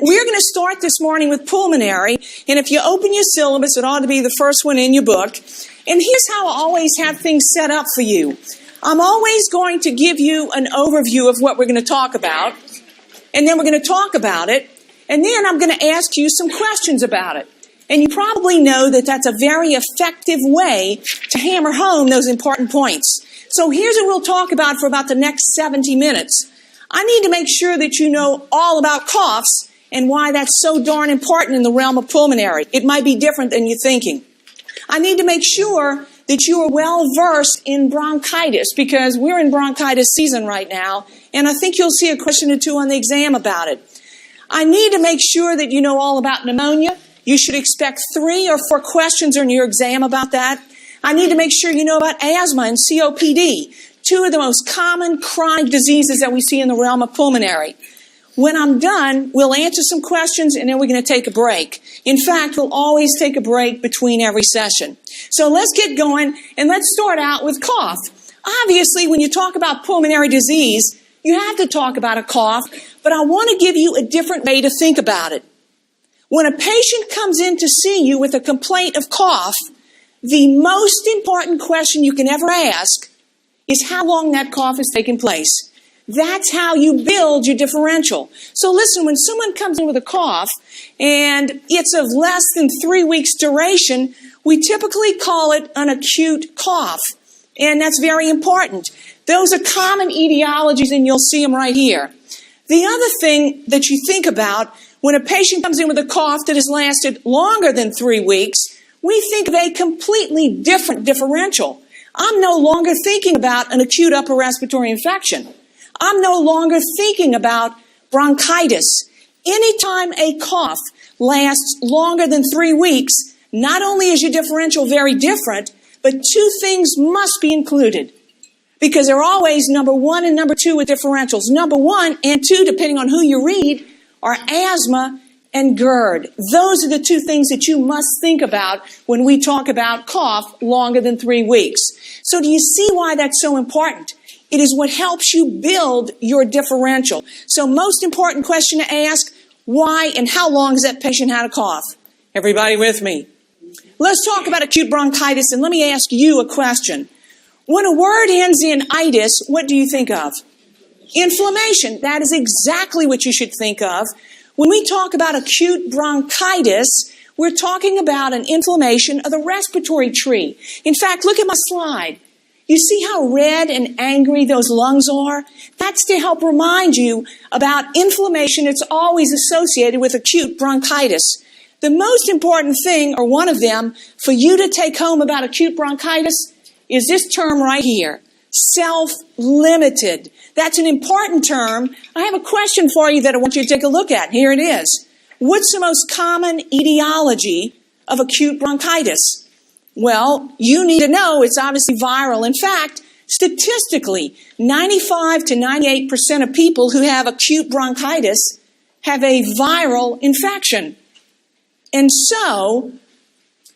we're going to start this morning with pulmonary. And if you open your syllabus, it ought to be the first one in your book. And here's how I always have things set up for you. I'm always going to give you an overview of what we're going to talk about. And then we're going to talk about it. And then I'm going to ask you some questions about it. And you probably know that that's a very effective way to hammer home those important points. So here's what we'll talk about for about the next 70 minutes. I need to make sure that you know all about coughs and why that's so darn important in the realm of pulmonary. It might be different than you're thinking. I need to make sure that you are well versed in bronchitis because we're in bronchitis season right now, and I think you'll see a question or two on the exam about it. I need to make sure that you know all about pneumonia. You should expect 3 or 4 questions on your exam about that. I need to make sure you know about asthma and COPD, 2 of the most common chronic diseases that we see in the realm of pulmonary. When I'm done, we'll answer some questions and then we're going to take a break. In fact, we'll always take a break between every session. So let's get going and let's start out with cough. Obviously, when you talk about pulmonary disease, you have to talk about a cough, but I want to give you a different way to think about it. When a patient comes in to see you with a complaint of cough, the most important question you can ever ask is how long that cough has taken place. That's how you build your differential. So listen, when someone comes in with a cough and it's of less than 3 weeks duration, we typically call it an acute cough. And that's very important. Those are common etiologies and you'll see them right here. The other thing that you think about when a patient comes in with a cough that has lasted longer than 3 weeks, we think of a completely different differential. I'm no longer thinking about an acute upper respiratory infection. I'm no longer thinking about bronchitis. Anytime a cough lasts longer than 3 weeks, not only is your differential very different, but 2 things must be included. Because they're always number 1 and number 2 with differentials. Number 1 and 2, depending on who you read, are asthma and GERD. Those are the 2 things that you must think about when we talk about cough longer than 3 weeks. So do you see why that's so important? It is what helps you build your differential. So most important question to ask, why and how long has that patient had a cough? Everybody with me? Let's talk about acute bronchitis, and let me ask you a question. When a word ends in itis, what do you think of? Inflammation. That is exactly what you should think of. When we talk about acute bronchitis, we're talking about an inflammation of the respiratory tree. In fact, look at my slide. You see how red and angry those lungs are? That's to help remind you about inflammation that's always associated with acute bronchitis. The most important thing, or one of them, for you to take home about acute bronchitis is this term right here, self-limited. That's an important term. I have a question for you that I want you to take a look at. Here it is. What's the most common etiology of acute bronchitis? Well, you need to know it's obviously viral. In fact, statistically, 95 to 98% of people who have acute bronchitis have a viral infection. And so,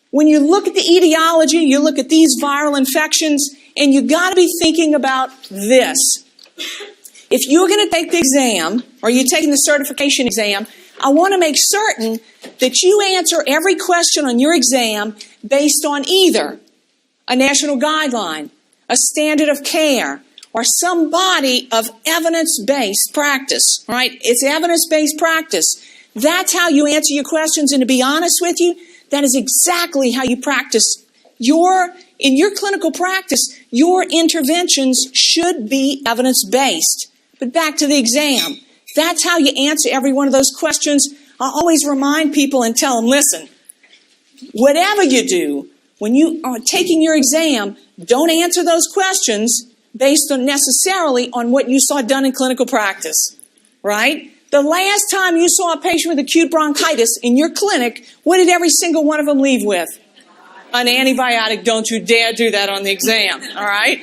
when you look at the etiology, you look at these viral infections, and you got to be thinking about this. If you're going to take the exam, or you're taking the certification exam, I want to make certain that you answer every question on your exam based on either a national guideline, a standard of care, or some body of evidence-based practice, right? It's evidence-based practice. That's how you answer your questions, and to be honest with you, that is exactly how you practice. In your clinical practice, your interventions should be evidence-based. But back to the exam. That's how you answer every one of those questions. I always remind people and tell them, listen, whatever you do, when you are taking your exam, don't answer those questions based on necessarily on what you saw done in clinical practice, right? The last time you saw a patient with acute bronchitis in your clinic, what did every single one of them leave with? An antibiotic. Don't you dare do that on the exam, all right?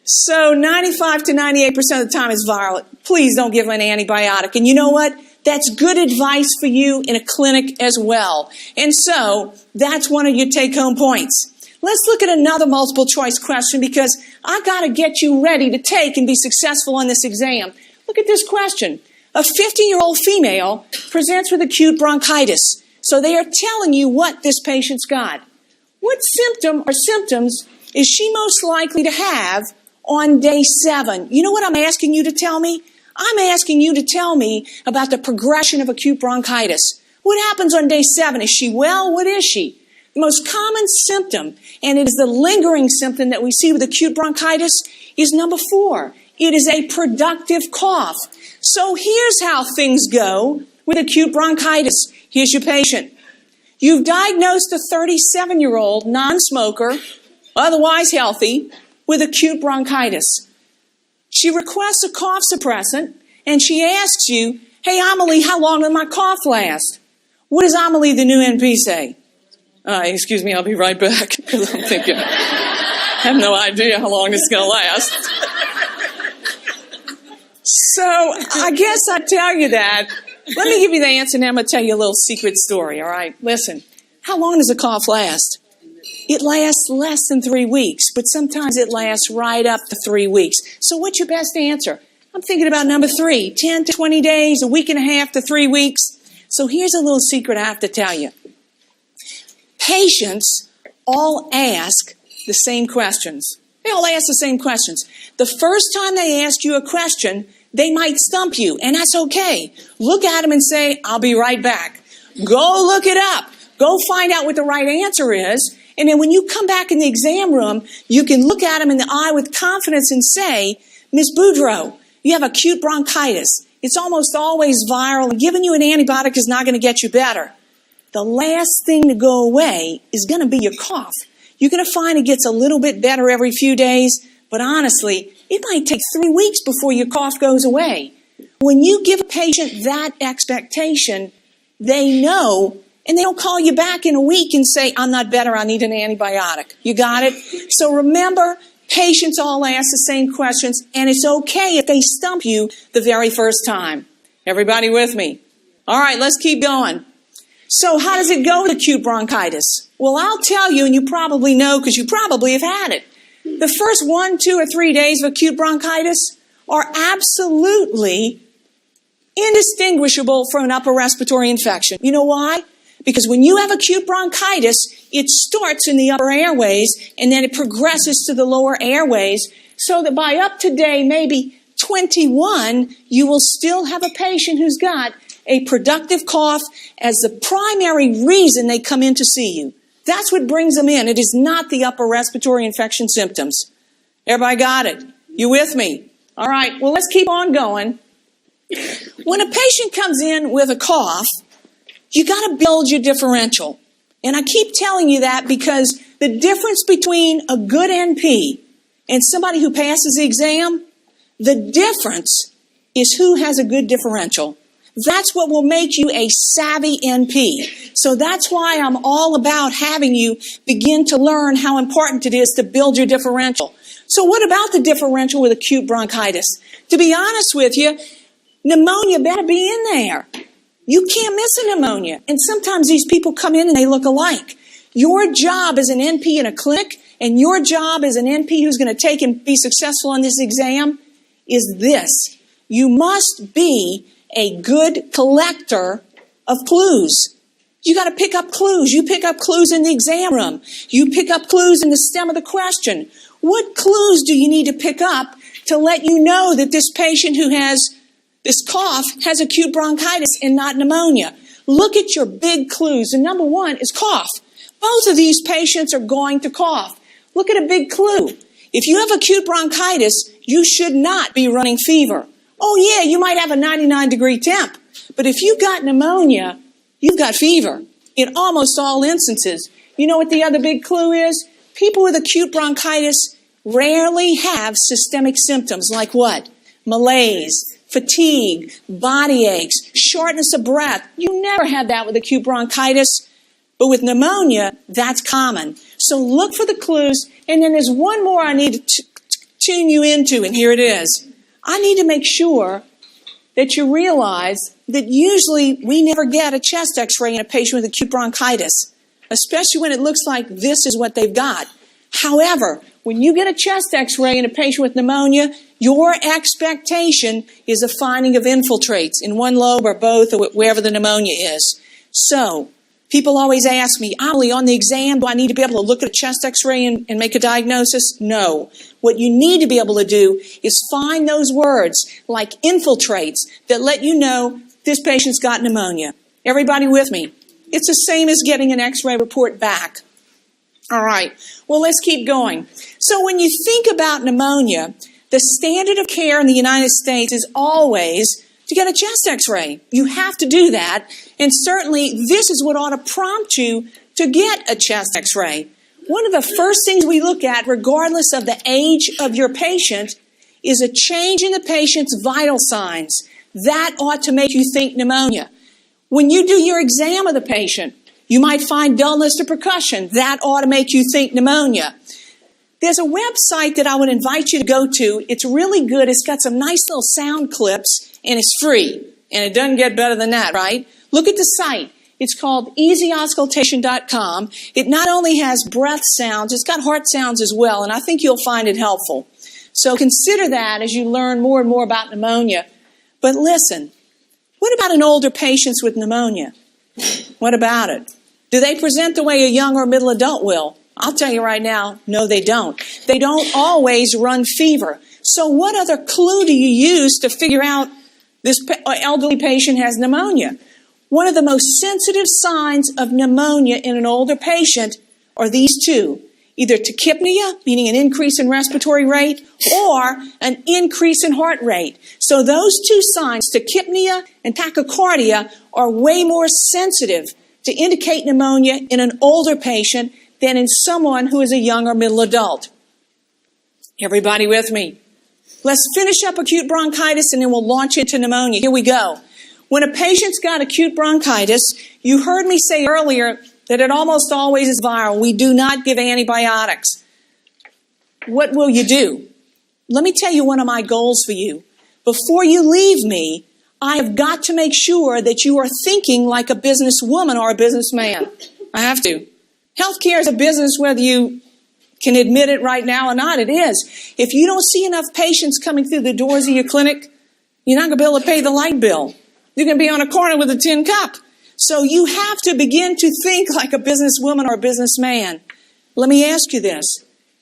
So 95 to 98% of the time it's viral. Please don't give an antibiotic. And you know what? That's good advice for you in a clinic as well. And so that's one of your take-home points. Let's look at another multiple choice question because I've got to get you ready to take and be successful on this exam. Look at this question. A 50-year-old female presents with acute bronchitis. So they are telling you what this patient's got. What symptom or symptoms is she most likely to have on day 7? You know what I'm asking you to tell me? I'm asking you to tell me about the progression of acute bronchitis. What happens on day 7? Is she well? What is she? The most common symptom, and it is the lingering symptom that we see with acute bronchitis, is number 4. It is a productive cough. So here's how things go with acute bronchitis. Here's your patient. You've diagnosed a 37-year-old non-smoker, otherwise healthy, with acute bronchitis. She requests a cough suppressant, and she asks you, "Hey, Amelie, how long will my cough last?" What does Amelie, the new NP, say? Excuse me, I'll be right back. Because I'm thinking, I have no idea how long it's going to last. So I guess I tell you that. Let me give you the answer, and I'm going to tell you a little secret story, all right? Listen, how long does a cough last? It lasts less than 3 weeks, but sometimes it lasts right up to 3 weeks. So what's your best answer? I'm thinking about number 3, 10 to 20 days, a week and a half to 3 weeks. So here's a little secret I have to tell you. Patients all ask the same questions. They all ask the same questions. The first time they ask you a question, they might stump you, and that's okay. Look at them and say, "I'll be right back." Go look it up. Go find out what the right answer is. And then when you come back in the exam room, you can look at them in the eye with confidence and say, "Ms. Boudreau, you have acute bronchitis. It's almost always viral, and giving you an antibiotic is not going to get you better. The last thing to go away is going to be your cough. You're going to find it gets a little bit better every few days, but honestly, it might take 3 weeks before your cough goes away." When you give a patient that expectation, they know, and they don't call you back in a week and say, "I'm not better, I need an antibiotic." You got it? So remember, patients all ask the same questions, and it's okay if they stump you the very first time. Everybody with me? All right, let's keep going. So how does it go with acute bronchitis? Well, I'll tell you, and you probably know because you probably have had it. The first 1, 2, or 3 days of acute bronchitis are absolutely indistinguishable from an upper respiratory infection. You know why? Because when you have acute bronchitis, it starts in the upper airways and then it progresses to the lower airways, so that by up to day maybe 21, you will still have a patient who's got a productive cough as the primary reason they come in to see you. That's what brings them in. It is not the upper respiratory infection symptoms. Everybody got it? You with me? All right, well, let's keep on going. When a patient comes in with a cough, you got to build your differential. And I keep telling you that because the difference between a good NP and somebody who passes the exam, the difference is who has a good differential. That's what will make you a savvy NP. So that's why I'm all about having you begin to learn how important it is to build your differential. So what about the differential with acute bronchitis? To be honest with you, pneumonia better be in there. You can't miss a pneumonia. And sometimes these people come in and they look alike. Your job as an NP in a clinic and your job as an NP who's going to take and be successful on this exam is this. You must be a good collector of clues. You got to pick up clues. You pick up clues in the exam room. You pick up clues in the stem of the question. What clues do you need to pick up to let you know that this patient who has this cough has acute bronchitis and not pneumonia? Look at your big clues. And number 1 is cough. Both of these patients are going to cough. Look at a big clue. If you have acute bronchitis, you should not be running fever. Oh yeah, you might have a 99-degree temp, but if you've got pneumonia, you've got fever in almost all instances. You know what the other big clue is? People with acute bronchitis rarely have systemic symptoms like what? Malaise, fatigue, body aches, shortness of breath. You never have that with acute bronchitis, but with pneumonia, that's common. So look for the clues, and then there's one more I need to tune you into, and here it is. I need to make sure that you realize that usually we never get a chest x-ray in a patient with acute bronchitis, especially when it looks like this is what they've got. However, when you get a chest x-ray in a patient with pneumonia, Your expectation is a finding of infiltrates in one lobe or both or wherever the pneumonia is. So, people always ask me, Ollie, on the exam, do I need to be able to look at a chest x-ray and make a diagnosis? No. What you need to be able to do is find those words like infiltrates that let you know this patient's got pneumonia. Everybody with me? It's the same as getting an x-ray report back. All right. Well, let's keep going. So when you think about pneumonia, the standard of care in the United States is always to get a chest x-ray. You have to do that. And certainly this is what ought to prompt you to get a chest x-ray. One of the first things we look at, regardless of the age of your patient, is a change in the patient's vital signs. That ought to make you think pneumonia. When you do your exam of the patient, you might find dullness to percussion. That ought to make you think pneumonia. There's a website that I would invite you to go to. It's really good. It's got some nice little sound clips, and it's free. And it doesn't get better than that, right? Look at the site. It's called easyauscultation.com. It not only has breath sounds, it's got heart sounds as well, and I think you'll find it helpful. So consider that as you learn more and more about pneumonia. But listen, what about an older patient with pneumonia? What about it? Do they present the way a young or middle adult will? I'll tell you right now, no, they don't. They don't always run fever. So what other clue do you use to figure out this elderly patient has pneumonia? One of the most sensitive signs of pneumonia in an older patient are these two. Either tachypnea, meaning an increase in respiratory rate, or an increase in heart rate. So those two signs, tachypnea and tachycardia, are way more sensitive to indicate pneumonia in an older patient than in someone who is a young or middle adult. Everybody with me? Let's finish up acute bronchitis and then we'll launch into pneumonia. Here we go. When a patient's got acute bronchitis, you heard me say earlier that it almost always is viral. We do not give antibiotics. What will you do? Let me tell you one of my goals for you. Before you leave me, I have got to make sure that you are thinking like a businesswoman or a businessman. I have to. Healthcare is a business whether you can admit it right now or not. It is. If you don't see enough patients coming through the doors of your clinic, you're not going to be able to pay the light bill. You're going to be on a corner with a tin cup. So you have to begin to think like a businesswoman or a businessman. Let me ask you this.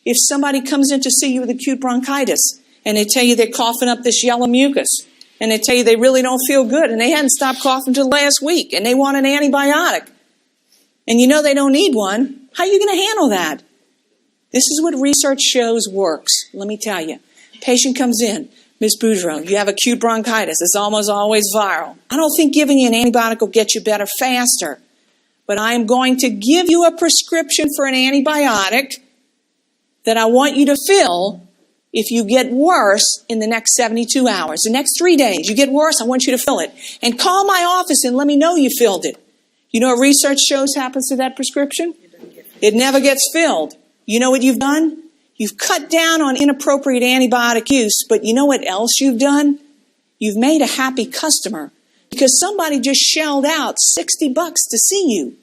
If somebody comes in to see you with acute bronchitis and they tell you they're coughing up this yellow mucus and they tell you they really don't feel good and they hadn't stopped coughing until last week and they want an antibiotic and you know they don't need one, how are you going to handle that? This is what research shows works. Let me tell you. Patient comes in. Ms. Boudreau, you have acute bronchitis. It's almost always viral. I don't think giving you an antibiotic will get you better faster. But I am going to give you a prescription for an antibiotic that I want you to fill if you get worse in the next 72 hours. The next 3 days, you get worse, I want you to fill it. And call my office and let me know you filled it. You know what research shows happens to that prescription? It never gets filled. You know what you've done? You've cut down on inappropriate antibiotic use, but you know what else you've done? You've made a happy customer because somebody just shelled out $60 to see you.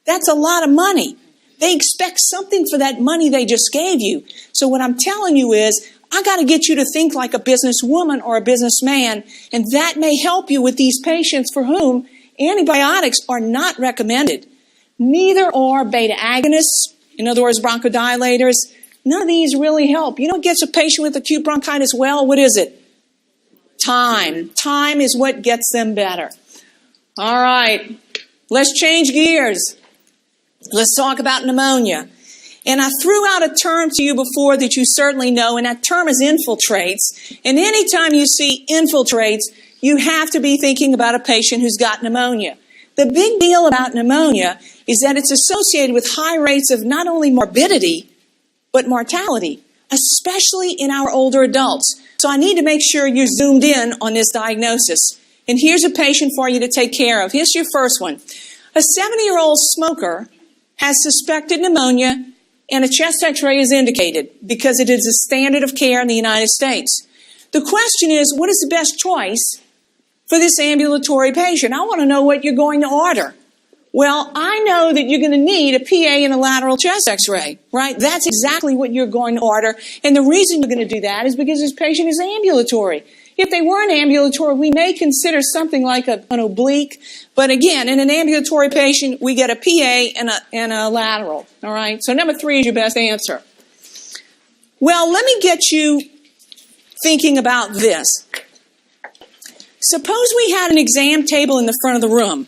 That's a lot of money. They expect something for that money they just gave you. So what I'm telling you is, I got to get you to think like a businesswoman or a businessman, and that may help you with these patients for whom antibiotics are not recommended. Neither are beta agonists, in other words, bronchodilators. None of these really help. You know what gets a patient with acute bronchitis well? What is it? Time. Time is what gets them better. All right. Let's change gears. Let's talk about pneumonia. And I threw out a term to you before that you certainly know, and that term is infiltrates. And anytime you see infiltrates, you have to be thinking about a patient who's got pneumonia. The big deal about pneumonia is that it's associated with high rates of not only morbidity, but mortality, especially in our older adults. So I need to make sure you're zoomed in on this diagnosis. And here's a patient for you to take care of. Here's your first one. A 70-year-old smoker has suspected pneumonia and a chest x-ray is indicated because it is a standard of care in the United States. The question is, what is the best choice for this ambulatory patient? I want to know what you're going to order. Well, I know that you're going to need a PA and a lateral chest x-ray, right? That's exactly what you're going to order. And the reason you're going to do that is because this patient is ambulatory. If they weren't ambulatory, we may consider something like an oblique. But again, in an ambulatory patient, we get a PA and a lateral, all right? So number 3 is your best answer. Well, let me get you thinking about this. Suppose we had an exam table in the front of the room.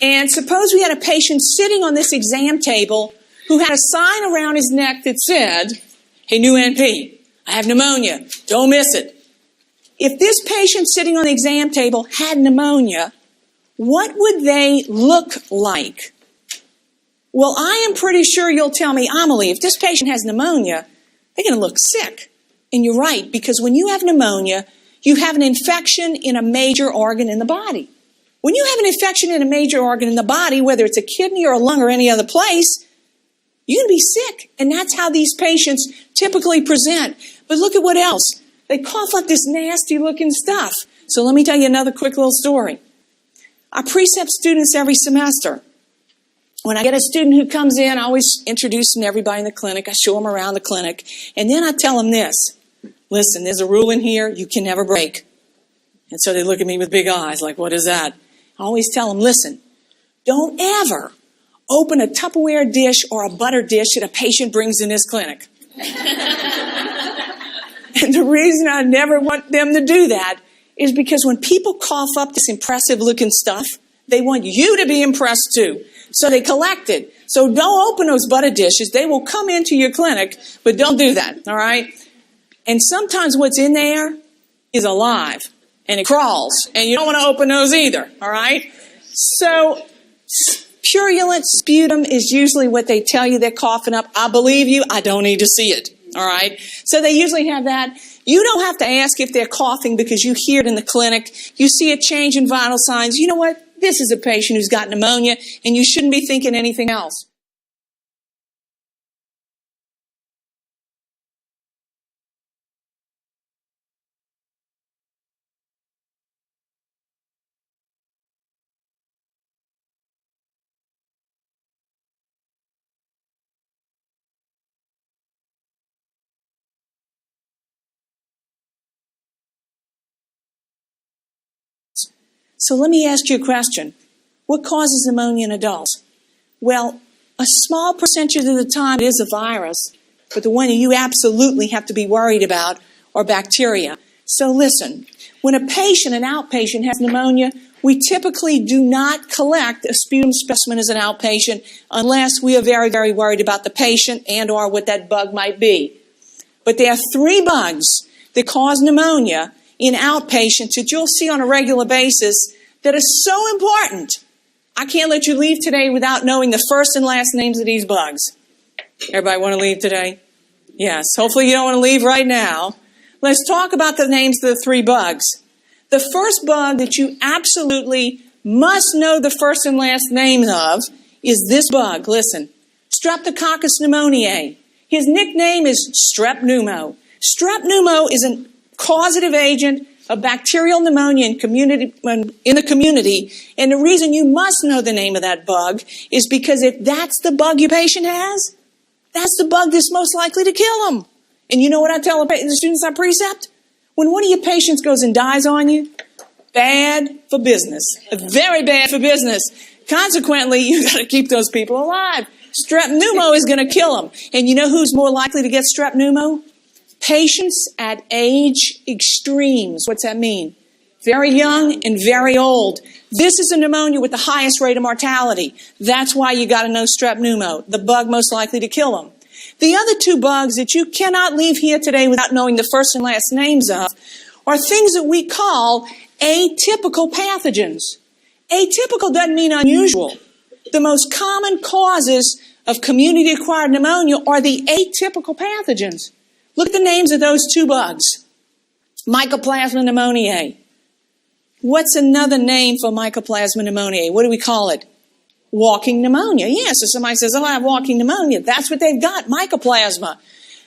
And suppose we had a patient sitting on this exam table who had a sign around his neck that said, "Hey, new NP, I have pneumonia. Don't miss it." If this patient sitting on the exam table had pneumonia, what would they look like? Well, I am pretty sure you'll tell me, Amelie, if this patient has pneumonia, they're going to look sick. And you're right, because when you have pneumonia, you have an infection in a major organ in the body. When you have an infection in a major organ in the body, whether it's a kidney or a lung or any other place, you're going to be sick. And that's how these patients typically present. But look at what else. They cough up this nasty looking stuff. So let me tell you another quick little story. I precept students every semester. When I get a student who comes in, I always introduce them to everybody in the clinic. I show them around the clinic. And then I tell them this. Listen, there's a rule in here you can never break. And so they look at me with big eyes like, what is that? I always tell them, listen, don't ever open a Tupperware dish or a butter dish that a patient brings in this clinic. And the reason I never want them to do that is because when people cough up this impressive looking stuff, they want you to be impressed too. So they collect it. So don't open those butter dishes. They will come into your clinic, but don't do that, all right? And sometimes what's in there is alive, and it crawls, and you don't want to open those either, all right? So purulent sputum is usually what they tell you they're coughing up. I believe you. I don't need to see it, all right? So they usually have that. You don't have to ask if they're coughing because you hear it in the clinic. You see a change in vital signs. You know what? This is a patient who's got pneumonia, and you shouldn't be thinking anything else. So let me ask you a question. What causes pneumonia in adults? Well, a small percentage of the time it is a virus, but the one that you absolutely have to be worried about are bacteria. So listen, when a patient, an outpatient, has pneumonia, we typically do not collect a sputum specimen as an outpatient unless we are very, very worried about the patient and or what that bug might be. But there are 3 bugs that cause pneumonia in outpatients that you'll see on a regular basis that are so important. I can't let you leave today without knowing the first and last names of these bugs. Everybody want to leave today? Yes. Hopefully you don't want to leave right now. Let's talk about the names of the 3 bugs. The first bug that you absolutely must know the first and last names of is this bug. Listen. Streptococcus pneumoniae. His nickname is Strep Pneumo. Strep Pneumo is a causative agent of bacterial pneumonia in the community. And the reason you must know the name of that bug is because if that's the bug your patient has, that's the bug that's most likely to kill them. And you know what I tell the students I precept? When one of your patients goes and dies on you, bad for business. Very bad for business. Consequently, you got to keep those people alive. Strep pneumo is going to kill them. And you know who's more likely to get strep pneumo? Patients at age extremes. What's that mean? Very young and very old. This is a pneumonia with the highest rate of mortality. That's why you got to know strep pneumo, the bug most likely to kill them. The other 2 bugs that you cannot leave here today without knowing the first and last names of are things that we call atypical pathogens. Atypical doesn't mean unusual. The most common causes of community-acquired pneumonia are the atypical pathogens. Look at the names of those 2 bugs. Mycoplasma pneumoniae. What's another name for Mycoplasma pneumoniae? What do we call it? Walking pneumonia. Yes, if somebody says, oh, I have walking pneumonia, that's what they've got, mycoplasma.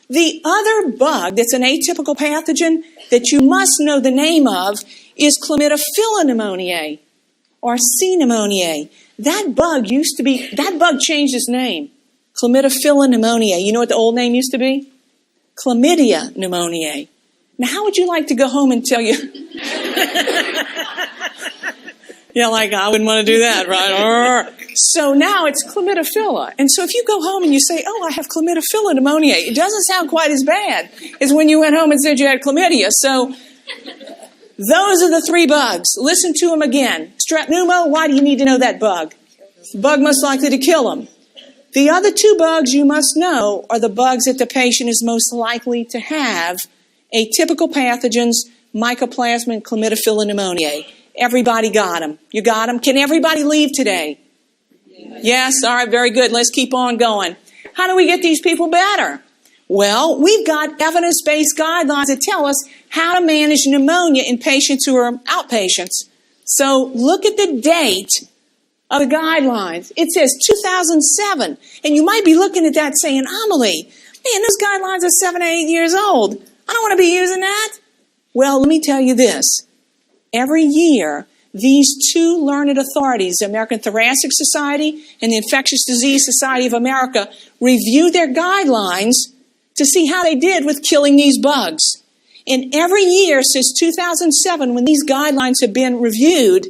The other bug that's an atypical pathogen that you must know the name of is Chlamydophila pneumoniae or C. pneumoniae. That bug changed its name. Chlamydophila pneumoniae. You know what the old name used to be? Chlamydia pneumoniae. Now, how would you like to go home and tell you? Yeah, like, I wouldn't want to do that, right? So now it's chlamydophila. And so if you go home and you say, oh, I have chlamydophila pneumoniae, it doesn't sound quite as bad as when you went home and said you had chlamydia. So those are the three bugs. Listen to them again. Strep pneumo, why do you need to know that bug? Bug most likely to kill them. The other two bugs you must know are the bugs that the patient is most likely to have: atypical pathogens, mycoplasma, and chlamydophila pneumoniae. Everybody got them. You got them? Can everybody leave today? Yes? All right, very good. Let's keep on going. How do we get these people better? Well, we've got evidence-based guidelines that tell us how to manage pneumonia in patients who are outpatients. So look at the date of the guidelines. It says 2007. And you might be looking at that saying, Amelie, man, those guidelines are 7 or 8 years old. I don't want to be using that. Well, let me tell you this. Every year, these two learned authorities, the American Thoracic Society and the Infectious Disease Society of America, review their guidelines to see how they did with killing these bugs. And every year since 2007, when these guidelines have been reviewed,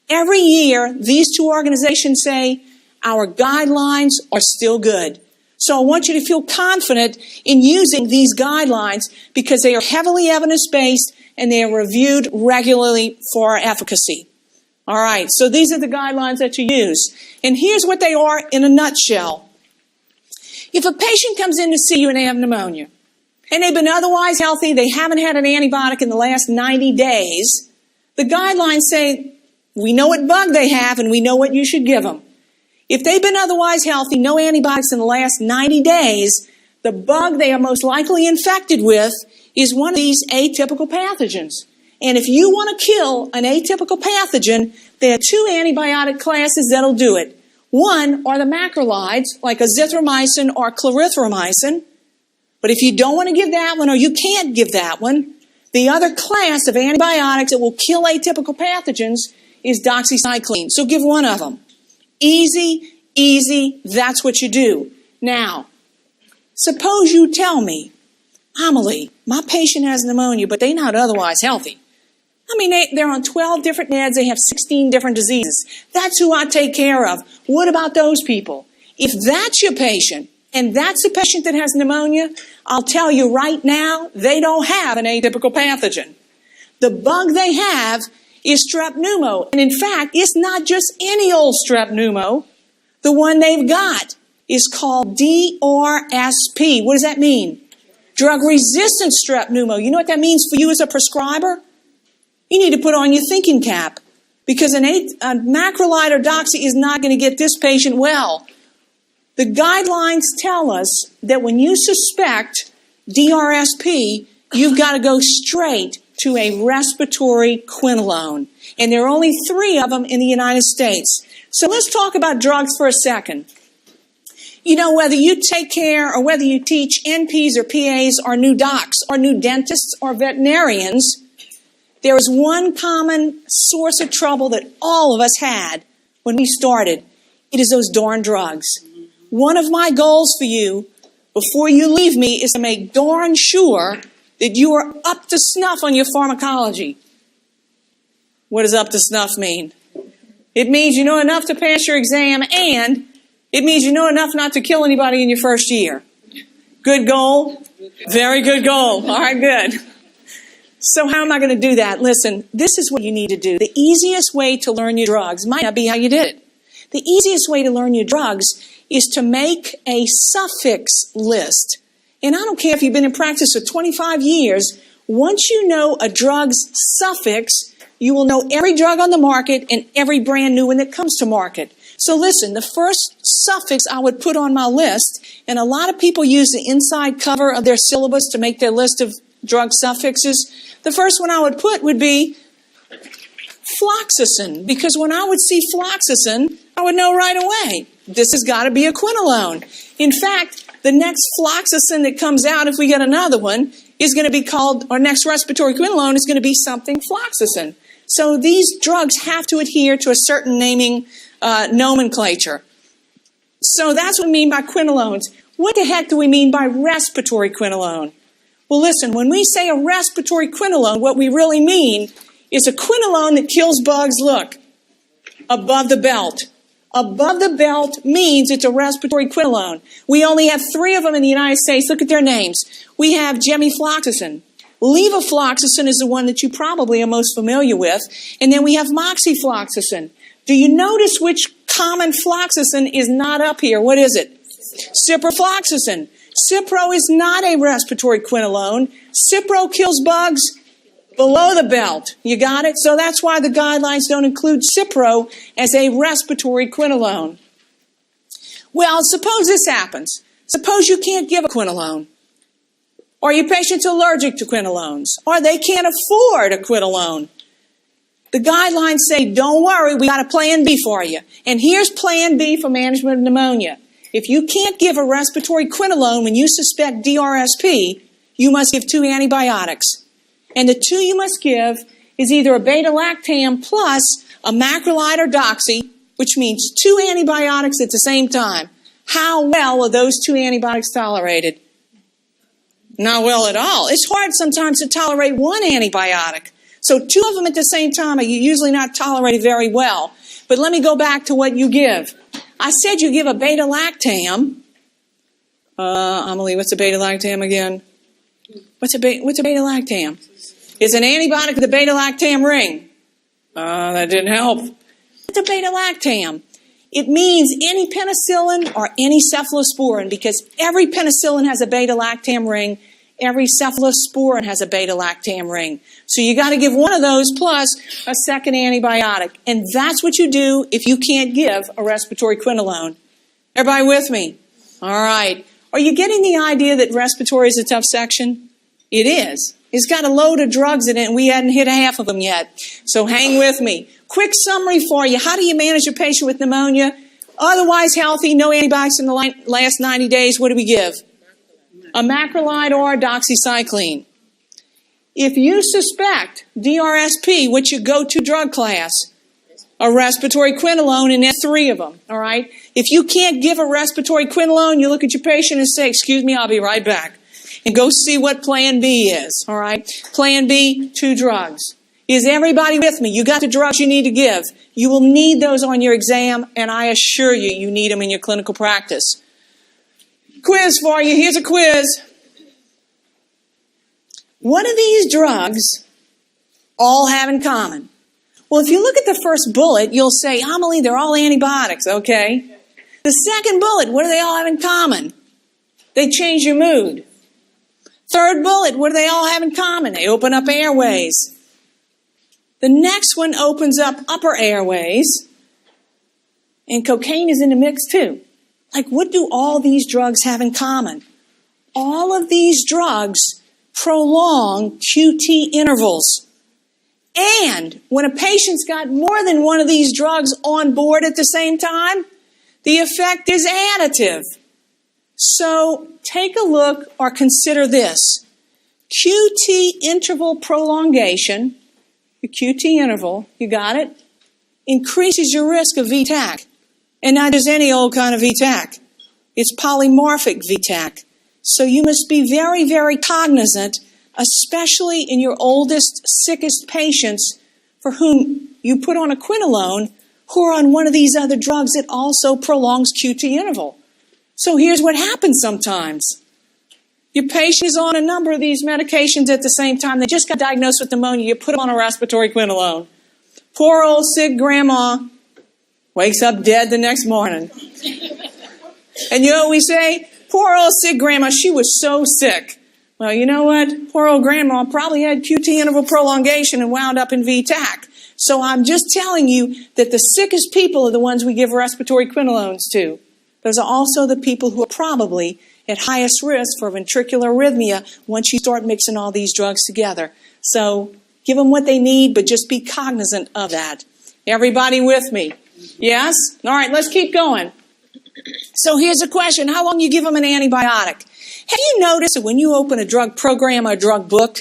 every year these two organizations say, our guidelines are still good. So I want you to feel confident in using these guidelines because they are heavily evidence-based and they are reviewed regularly for efficacy. All right, so these are the guidelines that you use. And here's what they are in a nutshell. If a patient comes in to see you and they have pneumonia, and they've been otherwise healthy, they haven't had an antibiotic in the last 90 days, the guidelines say, we know what bug they have and we know what you should give them. If they've been otherwise healthy, no antibiotics in the last 90 days, the bug they are most likely infected with is one of these atypical pathogens. And if you want to kill an atypical pathogen, there are two antibiotic classes that'll do it. One are the macrolides, like azithromycin or clarithromycin. But if you don't want to give that one or you can't give that one, the other class of antibiotics that will kill atypical pathogens is doxycycline. So give one of them. Easy, easy, that's what you do. Now, suppose you tell me, Amelie, my patient has pneumonia, but they're not otherwise healthy. I mean, they're on 12 different meds. They have 16 different diseases. That's who I take care of. What about those people? If that's your patient, and that's a patient that has pneumonia, I'll tell you right now, they don't have an atypical pathogen. The bug they have is strep pneumo. And in fact, it's not just any old strep pneumo. The one they've got is called DRSP. What does that mean? Drug-resistant strep pneumo. You know what that means for you as a prescriber? You need to put on your thinking cap because a macrolide or doxy is not going to get this patient well. The guidelines tell us that when you suspect DRSP, you've got to go straight to a respiratory quinolone. And there are only 3 of them in the United States. So let's talk about drugs for a second. You know, whether you take care or whether you teach NPs or PAs or new docs or new dentists or veterinarians, there is one common source of trouble that all of us had when we started. It is those darn drugs. One of my goals for you before you leave me is to make darn sure that you are up to snuff on your pharmacology. What does up to snuff mean? It means you know enough to pass your exam, and it means you know enough not to kill anybody in your first year. Good goal? Very good goal. All right, good. So how am I going to do that? Listen, this is what you need to do. The easiest way to learn your drugs might not be how you did it. The easiest way to learn your drugs is to make a suffix list. And I don't care if you've been in practice for 25 years, once you know a drug's suffix, you will know every drug on the market and every brand new one that comes to market. So listen, the first suffix I would put on my list, and a lot of people use the inside cover of their syllabus to make their list of drug suffixes. The first one I would put would be fluoxetine, because when I would see fluoxetine, I would know right away, this has got to be a quinolone. In fact, the next fluoxetine that comes out, if we get another one, is going to be called, our next respiratory quinolone is going to be something fluoxetine. So these drugs have to adhere to a certain naming nomenclature. So that's what we mean by quinolones. What the heck do we mean by respiratory quinolone? Well, listen, when we say a respiratory quinolone, what we really mean is a quinolone that kills bugs, look, above the belt. Above the belt means it's a respiratory quinolone. We only have 3 of them in the United States. Look at their names. We have gemifloxacin. Levofloxacin is the one that you probably are most familiar with. And then we have moxifloxacin. Do you notice which common floxacin is not up here? What is it? Ciprofloxacin. Cipro is not a respiratory quinolone. Cipro kills bugs below the belt. You got it? So that's why the guidelines don't include Cipro as a respiratory quinolone. Well, suppose this happens. Suppose you can't give a quinolone. Or your patient's allergic to quinolones. Or they can't afford a quinolone. The guidelines say, don't worry, we got a plan B for you. And here's plan B for management of pneumonia. If you can't give a respiratory quinolone when you suspect DRSP, you must give 2 antibiotics. And the 2 you must give is either a beta-lactam plus a macrolide or doxy, which means 2 antibiotics at the same time. How well are those 2 antibiotics tolerated? Not well at all. It's hard sometimes to tolerate 1 antibiotic. So 2 of them at the same time are usually not tolerated very well. But let me go back to what you give. I said you give a beta-lactam. Amelie, what's a beta-lactam again? What's a beta-lactam? It's an antibiotic with the beta-lactam ring. That didn't help. What's a beta-lactam? It means any penicillin or any cephalosporin, because every penicillin has a beta-lactam ring. Every cephalosporin has a beta-lactam ring. So you got to give one of those plus a second antibiotic. And that's what you do if you can't give a respiratory quinolone. Everybody with me? All right. Are you getting the idea that respiratory is a tough section? It is. It's got a load of drugs in it, and we hadn't hit half of them yet. So hang with me. Quick summary for you. How do you manage a patient with pneumonia? Otherwise healthy, no antibiotics in the last 90 days. What do we give? A macrolide or a doxycycline. If you suspect DRSP, what's your go-to drug class? A respiratory quinolone, and there's 3 of them, all right? If you can't give a respiratory quinolone, you look at your patient and say, excuse me, I'll be right back. And go see what plan B is, all right? Plan B, 2 drugs. Is everybody with me? You got the drugs you need to give. You will need those on your exam, and I assure you, you need them in your clinical practice. Quiz for you. Here's a quiz. What do these drugs all have in common? Well, if you look at the first bullet, you'll say, Amelie, they're all antibiotics, okay? The second bullet, what do they all have in common? They change your mood. Third bullet, what do they all have in common? They open up airways. The next one opens up upper airways, and cocaine is in the mix too. Like, what do all these drugs have in common? All of these drugs prolong QT intervals. And when a patient's got more than one of these drugs on board at the same time, the effect is additive. So take a look or consider this. QT interval prolongation, your QT interval, you got it, increases your risk of VTAC. And not just any old kind of VTAC. It's polymorphic VTAC. So you must be very, very cognizant, especially in your oldest, sickest patients for whom you put on a quinolone who are on one of these other drugs that also prolongs QT interval. So here's what happens sometimes. Your patient is on a number of these medications at the same time. They just got diagnosed with pneumonia. You put them on a respiratory quinolone. Poor old sick grandma wakes up dead the next morning. And you know what we say? Poor old sick grandma, she was so sick. Well, you know what? Poor old grandma probably had QT interval prolongation and wound up in VTAC. So I'm just telling you that the sickest people are the ones we give respiratory quinolones to. Those are also the people who are probably at highest risk for ventricular arrhythmia once you start mixing all these drugs together. So give them what they need, but just be cognizant of that. Everybody with me? Yes? All right, let's keep going. So here's a question. How long do you give them an antibiotic? Have you noticed that when you open a drug program or a drug book,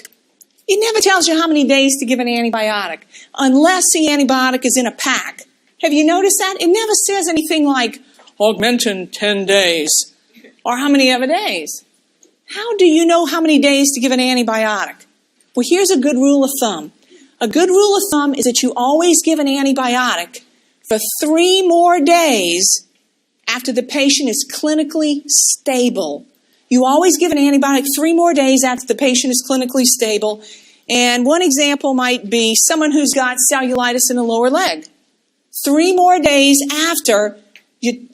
it never tells you how many days to give an antibiotic, unless the antibiotic is in a pack. Have you noticed that? It never says anything like augmentin 10 days or how many other days. How do you know how many days to give an antibiotic? Well, here's a good rule of thumb. A good rule of thumb is that you always give an antibiotic for 3 more days after the patient is clinically stable. You always give an antibiotic 3 more days after the patient is clinically stable. And one example might be someone who's got cellulitis in the lower leg. 3 more days after,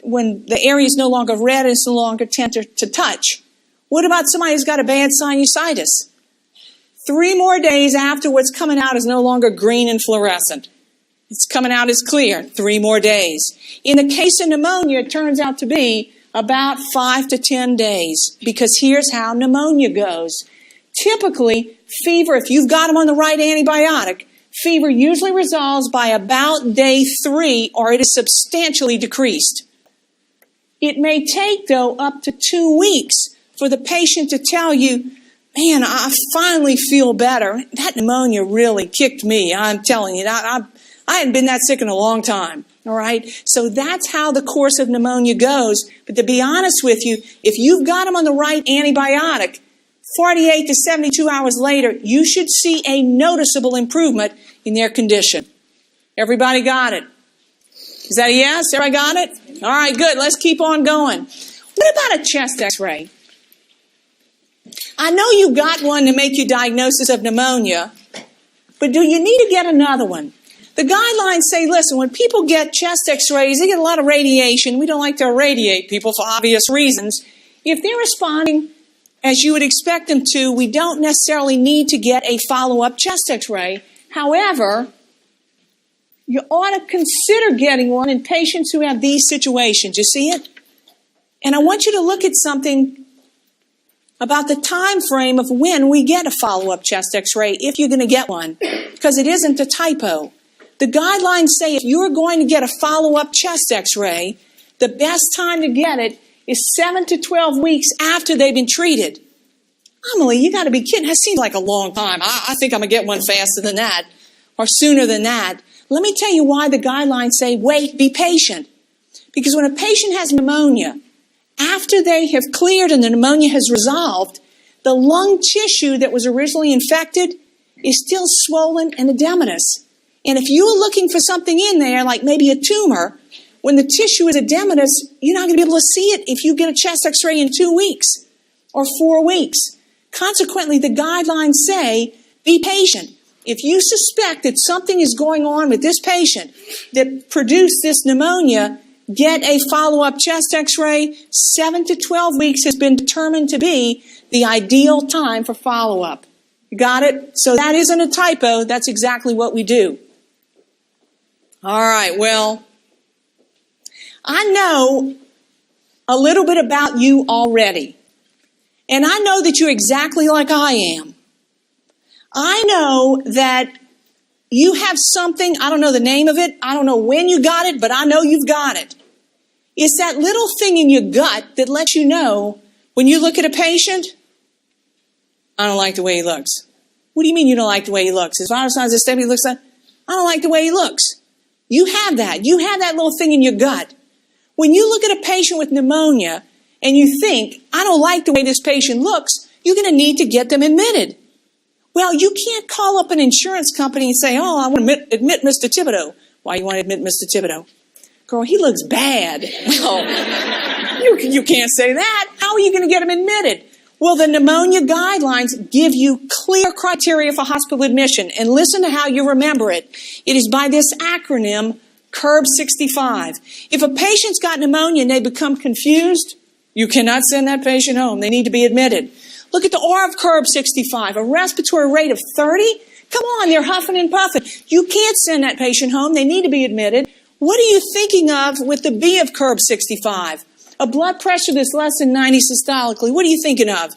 when the area is no longer red and it's no longer tender to touch. What about somebody who's got a bad sinusitis? 3 more days after what's coming out is no longer green and fluorescent. It's coming out as clear. 3 more days. In the case of pneumonia, it turns out to be about 5 to 10 days, because here's how pneumonia goes. Typically, fever, if you've got them on the right antibiotic, fever usually resolves by about day 3, or it is substantially decreased. It may take, though, up to 2 weeks for the patient to tell you, man, I finally feel better. That pneumonia really kicked me. I'm telling you, I hadn't been that sick in a long time. All right? So that's how the course of pneumonia goes. But to be honest with you, if you've got them on the right antibiotic, 48 to 72 hours later, you should see a noticeable improvement in their condition. Everybody got it? Is that a yes? Everybody got it? All right, good. Let's keep on going. What about a chest x-ray? I know you got one to make you diagnosis of pneumonia, but do you need to get another one? The guidelines say, listen, when people get chest x-rays, they get a lot of radiation. We don't like to irradiate people for obvious reasons. If they're responding as you would expect them to, we don't necessarily need to get a follow-up chest x-ray. However, you ought to consider getting one in patients who have these situations. You see it? And I want you to look at something about the time frame of when we get a follow-up chest x-ray, if you're going to get one, because it isn't a typo. The guidelines say if you're going to get a follow-up chest x-ray, the best time to get it is 7 to 12 weeks after they've been treated. Emily, you got to be kidding. That seems like a long time. I think I'm going to get one faster than that or sooner than that. Let me tell you why the guidelines say, wait, be patient. Because when a patient has pneumonia, after they have cleared and the pneumonia has resolved, the lung tissue that was originally infected is still swollen and edematous. And if you were looking for something in there, like maybe a tumor, when the tissue is edematous, you're not going to be able to see it if you get a chest x-ray in 2 weeks or 4 weeks. Consequently, the guidelines say, be patient. If you suspect that something is going on with this patient that produced this pneumonia, get a follow-up chest x-ray. 7 to 12 weeks has been determined to be the ideal time for follow-up. You got it? So that isn't a typo. That's exactly what we do. All right, well, I know a little bit about you already. And I know that you're exactly like I am. I know that you have something, I don't know the name of it, I don't know when you got it, but I know you've got it. It's that little thing in your gut that lets you know when you look at a patient, I don't like the way he looks. What do you mean you don't like the way he looks? As far as Stephanie looks like, I don't like the way he looks. You have that. You have that little thing in your gut. When you look at a patient with pneumonia and you think, I don't like the way this patient looks, you're going to need to get them admitted. Well, you can't call up an insurance company and say, oh, I want to admit Mr. Thibodeau. Why you want to admit Mr. Thibodeau? Girl, he looks bad. Well, you can't say that. How are you going to get him admitted? Well, the pneumonia guidelines give you clear criteria for hospital admission. And listen to how you remember it. It is by this acronym, CURB 65. If a patient's got pneumonia and they become confused, you cannot send that patient home. They need to be admitted. Look at the R of CURB 65, a respiratory rate of 30. Come on, they're huffing and puffing. You can't send that patient home. They need to be admitted. What are you thinking of with the B of CURB 65? A blood pressure that's less than 90 systolically. What are you thinking of?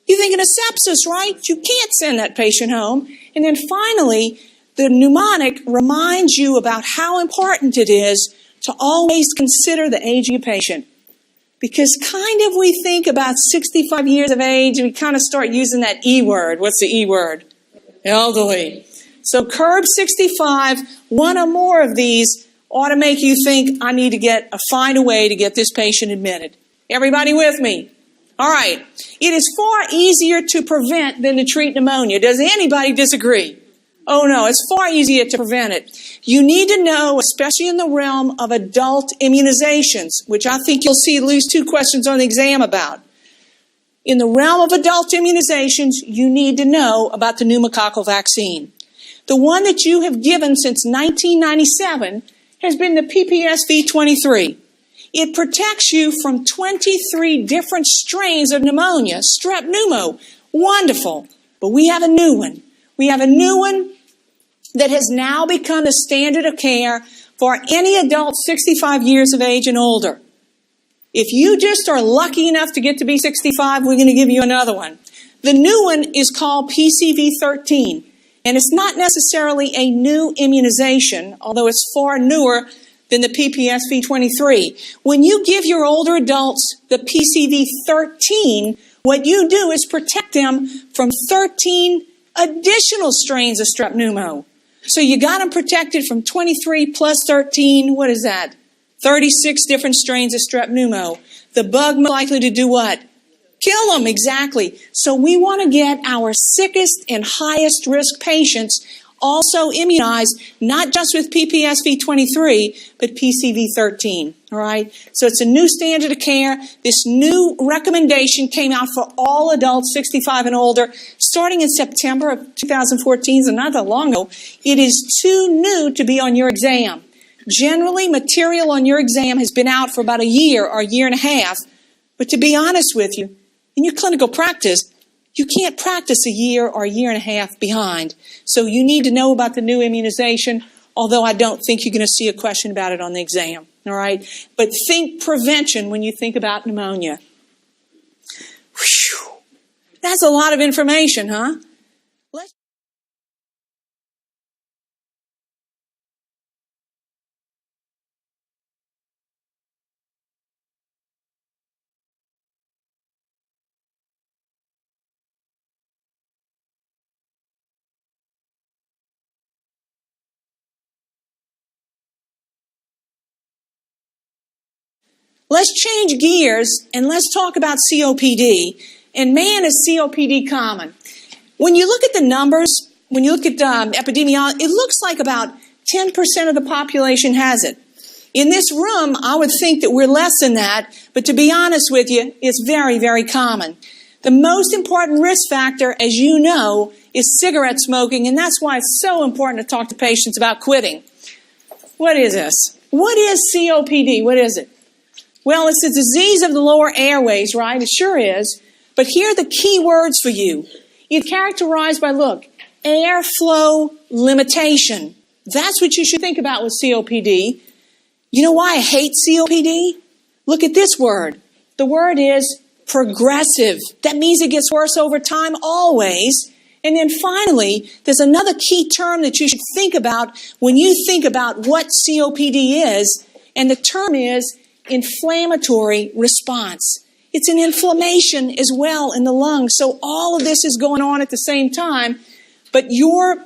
You're thinking of sepsis, right? You can't send that patient home. And then finally, the mnemonic reminds you about how important it is to always consider the age of your patient. Because kind of we think about 65 years of age, we kind of start using that E word. What's the E word? Elderly. So CURB 65, one or more of these ought to make you think, I need to find a way to get this patient admitted. Everybody with me? All right. It is far easier to prevent than to treat pneumonia. Does anybody disagree? Oh no, it's far easier to prevent it. You need to know, especially in the realm of adult immunizations, which I think you'll see at least 2 questions on the exam about. In the realm of adult immunizations, you need to know about the pneumococcal vaccine. The one that you have given since 1997 has been the PPSV23. It protects you from 23 different strains of pneumonia, strep pneumo. Wonderful. But we have a new one. We have a new one that has now become the standard of care for any adult 65 years of age and older. If you just are lucky enough to get to be 65, we're going to give you another one. The new one is called PCV13, and it's not necessarily a new immunization, although it's far newer than the PPSV23. When you give your older adults the PCV13, what you do is protect them from 13 additional strains of strep pneumo. So you got them protected from 23 plus 13, what is that? 36 different strains of strep pneumo. The bug most likely to do what? Kill them, exactly. So we want to get our sickest and highest risk patients also immunized, not just with PPSV23, but PCV13, all right? So it's a new standard of care. This new recommendation came out for all adults 65 and older starting in September of 2014, so not that long ago. It is too new to be on your exam. Generally, material on your exam has been out for about a year or a year and a half, but to be honest with you, in your clinical practice, you can't practice a year or a year and a half behind. So you need to know about the new immunization, although I don't think you're going to see a question about it on the exam. All right? But think prevention when you think about pneumonia. Whew. That's a lot of information, huh? Let's change gears and let's talk about COPD. And man, is COPD common. When you look at the numbers, when you look at epidemiology, it looks like about 10% of the population has it. In this room, I would think that we're less than that, but to be honest with you, it's very, very common. The most important risk factor, as you know, is cigarette smoking, and that's why it's so important to talk to patients about quitting. What is this? What is COPD? What is it? Well, it's a disease of the lower airways, right? It sure is. But here are the key words for you. It's characterized by, look, airflow limitation. That's what you should think about with COPD. You know why I hate COPD? Look at this word. The word is progressive. That means it gets worse over time always. And then finally, there's another key term that you should think about when you think about what COPD is, and the term is inflammatory response. It's an inflammation as well in the lungs. So all of this is going on at the same time. But your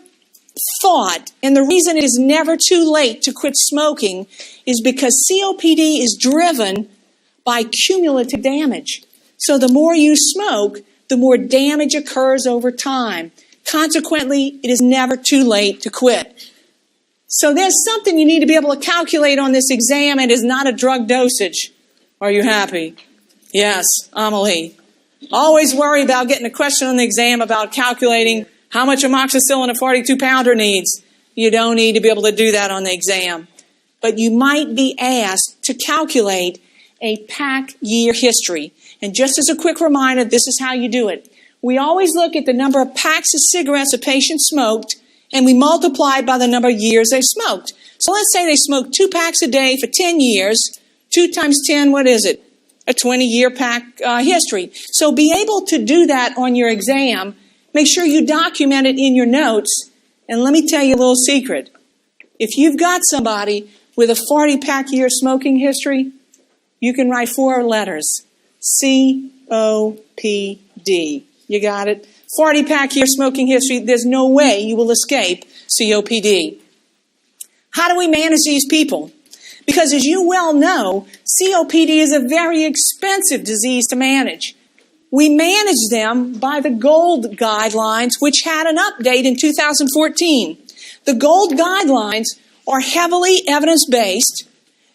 thought, and the reason it is never too late to quit smoking, is because COPD is driven by cumulative damage. So the more you smoke, the more damage occurs over time. Consequently, it is never too late to quit. So there's something you need to be able to calculate on this exam. It is not a drug dosage. Are you happy? Yes, Amelie. Always worry about getting a question on the exam about calculating how much amoxicillin a 42-pounder needs. You don't need to be able to do that on the exam. But you might be asked to calculate a pack year history. And just as a quick reminder, this is how you do it. We always look at the number of packs of cigarettes a patient smoked, and we multiply it by the number of years they smoked. So let's say they smoked 2 packs a day for 10 years. 2 times 10, what is it? A 20-year pack history. So be able to do that on your exam. Make sure you document it in your notes. And let me tell you a little secret. If you've got somebody with a 40-pack year smoking history, you can write 4 letters. COPD. You got it? 40-pack year smoking history, there's no way you will escape COPD. How do we manage these people? Because as you well know, COPD is a very expensive disease to manage. We manage them by the GOLD guidelines, which had an update in 2014. The GOLD guidelines are heavily evidence-based.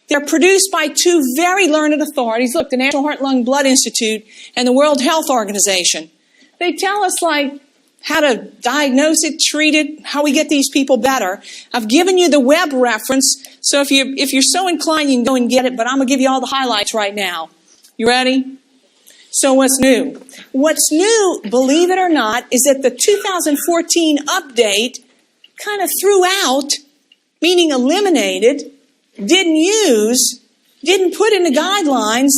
They're produced by two very learned authorities. Look, the National Heart, Lung, Blood Institute and the World Health Organization. They tell us, like, how to diagnose it, treat it, how we get these people better. I've given you the web reference, so if you're so inclined, you can go and get it, but I'm going to give you all the highlights right now. You ready? So what's new? What's new, believe it or not, is that the 2014 update kind of threw out, meaning eliminated, didn't use, didn't put in the guidelines,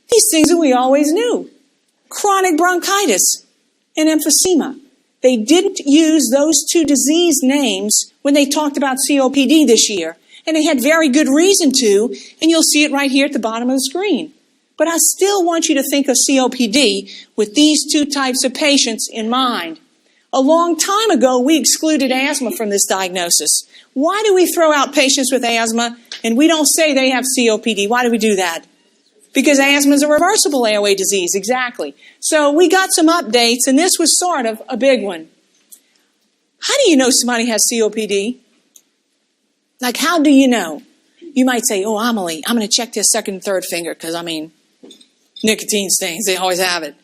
these things that we always knew. Chronic bronchitis and emphysema. They didn't use those two disease names when they talked about COPD this year. And they had very good reason to, and you'll see it right here at the bottom of the screen. But I still want you to think of COPD with these two types of patients in mind. A long time ago, we excluded asthma from this diagnosis. Why do we throw out patients with asthma and we don't say they have COPD? Why do we do that? Because asthma is a reversible airway disease, exactly. So we got some updates, and this was sort of a big one. How do you know somebody has COPD? Like, how do you know? You might say, oh, Amelie, I'm going to check their second and third finger because, nicotine stains, they always have it.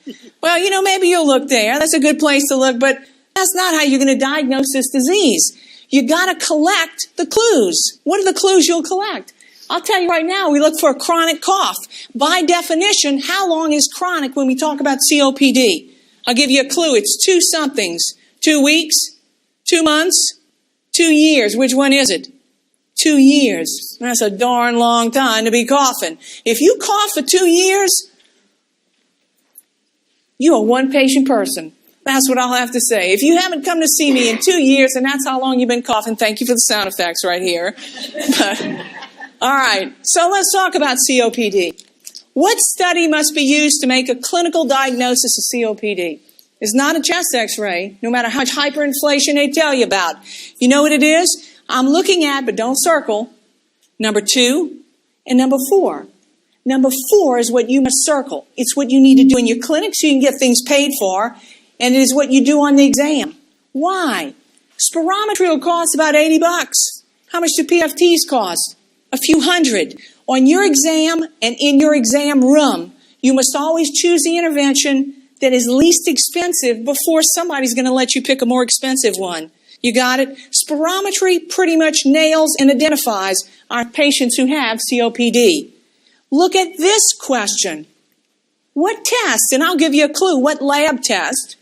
Well, maybe you'll look there. That's a good place to look, but that's not how you're going to diagnose this disease. You got to collect the clues. What are the clues you'll collect? I'll tell you right now, we look for a chronic cough. By definition, how long is chronic when we talk about COPD? I'll give you a clue. It's two somethings. 2 weeks, 2 months, 2 years. Which one is it? 2 years. That's a darn long time to be coughing. If you cough for 2 years, you're a one-patient person. That's what I'll have to say. If you haven't come to see me in 2 years, and that's how long you've been coughing, thank you for the sound effects right here. All right, so let's talk about COPD. What study must be used to make a clinical diagnosis of COPD? It's not a chest x-ray, no matter how much hyperinflation they tell you about. You know what it is? I'm looking at, but don't circle, number 2 and number 4. Number 4 is what you must circle. It's what you need to do in your clinic so you can get things paid for, and it is what you do on the exam. Why? Spirometry will cost about $80. How much do PFTs cost? A few hundred. On your exam and in your exam room, you must always choose the intervention that is least expensive before somebody's going to let you pick a more expensive one. You got it? Spirometry pretty much nails and identifies our patients who have COPD. Look at this question. What test, and I'll give you a clue, what lab test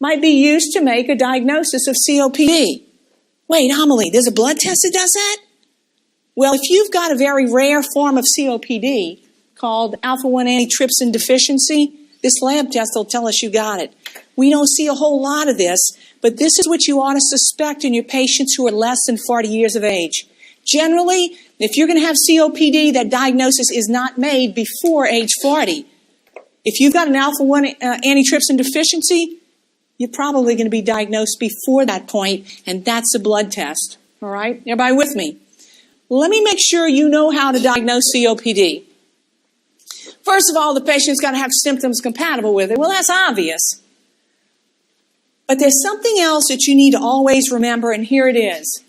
might be used to make a diagnosis of COPD? Wait, Amelie, there's a blood test that does that? Well, if you've got a very rare form of COPD called alpha-1 antitrypsin deficiency, this lab test will tell us you got it. We don't see a whole lot of this, but this is what you ought to suspect in your patients who are less than 40 years of age. Generally, if you're going to have COPD, that diagnosis is not made before age 40. If you've got an alpha-1 antitrypsin deficiency, you're probably going to be diagnosed before that point, and that's a blood test. All right? Everybody with me? Let me make sure you know how to diagnose COPD. First of all, the patient's got to have symptoms compatible with it. Well, that's obvious. But there's something else that you need to always remember, and here it is.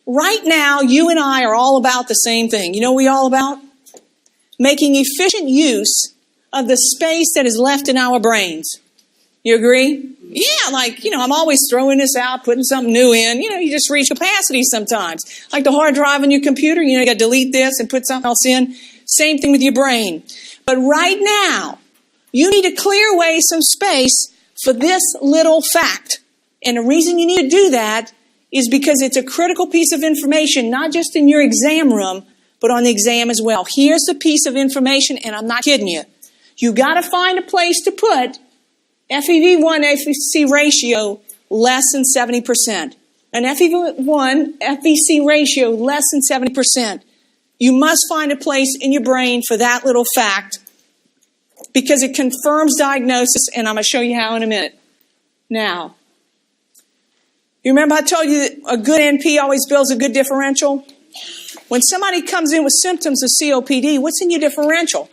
Right now, you and I are all about the same thing. You know what we're all about? Making efficient use of the space that is left in our brains. You agree? Yeah, I'm always throwing this out, putting something new in. You just reach capacity sometimes. Like the hard drive on your computer, you got to delete this and put something else in. Same thing with your brain. But right now, you need to clear away some space for this little fact. And the reason you need to do that is because it's a critical piece of information, not just in your exam room, but on the exam as well. Here's the piece of information, and I'm not kidding you. You got to find a place to put FEV1 FVC ratio less than 70%. An FEV1 FVC ratio less than 70%. You must find a place in your brain for that little fact because it confirms diagnosis, and I'm going to show you how in a minute. Now, you remember I told you that a good NP always builds a good differential? When somebody comes in with symptoms of COPD, what's in your differential?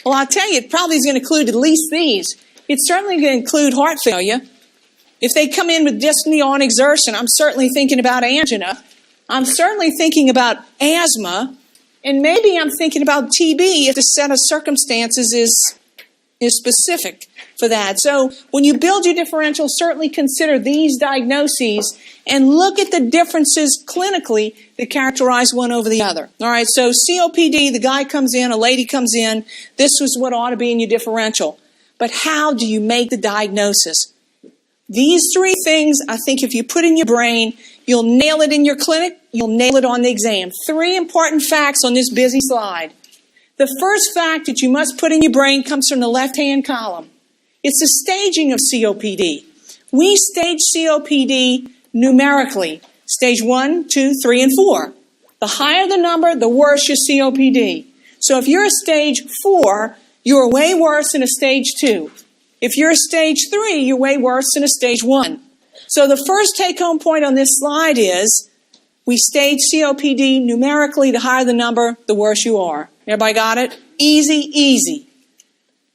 Well, I'll tell you, it probably is going to include at least these. It's certainly going to include heart failure. If they come in with dyspnea on exertion, I'm certainly thinking about angina. I'm certainly thinking about asthma. And maybe I'm thinking about TB if the set of circumstances is specific for that. So when you build your differential, certainly consider these diagnoses and look at the differences clinically that characterize one over the other. All right, so COPD, the guy comes in, a lady comes in, this was what ought to be in your differential. But how do you make the diagnosis? These three things, I think if you put in your brain, you'll nail it in your clinic, you'll nail it on the exam. 3 important facts on this busy slide. The first fact that you must put in your brain comes from the left-hand column. It's the staging of COPD. We stage COPD numerically. Stage 1, 2, 3, and 4. The higher the number, the worse your COPD. So if you're a stage 4, you're way worse than a stage 2. If you're a stage 3, you're way worse than a stage 1. So the first take-home point on this slide is we stage COPD numerically. The higher the number, the worse you are. Everybody got it? Easy, easy.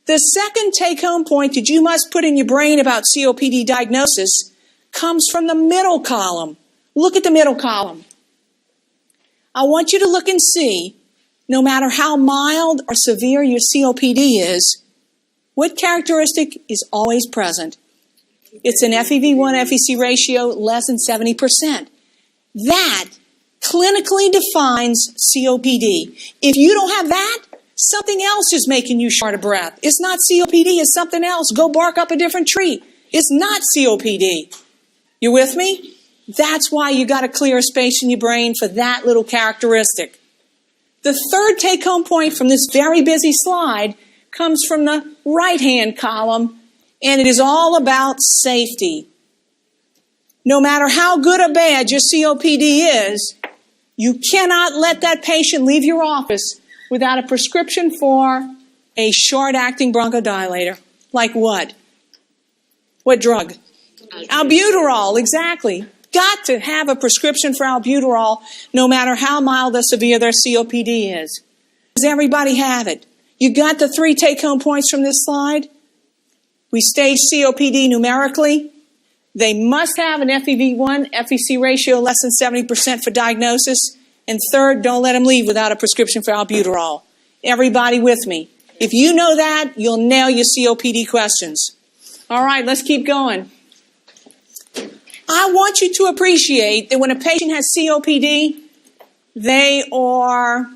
The second take-home point that you must put in your brain about COPD diagnosis comes from the middle column. Look at the middle column. I want you to look and see, no matter how mild or severe your COPD is, what characteristic is always present? It's an FEV1 FEC ratio less than 70%. That clinically defines COPD. If you don't have that, something else is making you short of breath. It's not COPD, it's something else. Go bark up a different tree. It's not COPD. You with me? That's why you got to clear a space in your brain for that little characteristic. The third take-home point from this very busy slide comes from the right-hand column, and it is all about safety. No matter how good or bad your COPD is, you cannot let that patient leave your office without a prescription for a short-acting bronchodilator. Like what? What drug? Albuterol, exactly. Got to have a prescription for albuterol no matter how mild or severe their COPD is. Does everybody have it? You got the 3 take-home points from this slide? We stage COPD numerically. They must have an FEV1 FEC ratio less than 70% for diagnosis. And third, don't let them leave without a prescription for albuterol. Everybody with me? If you know that, you'll nail your COPD questions. All right, let's keep going. I want you to appreciate that when a patient has COPD, they are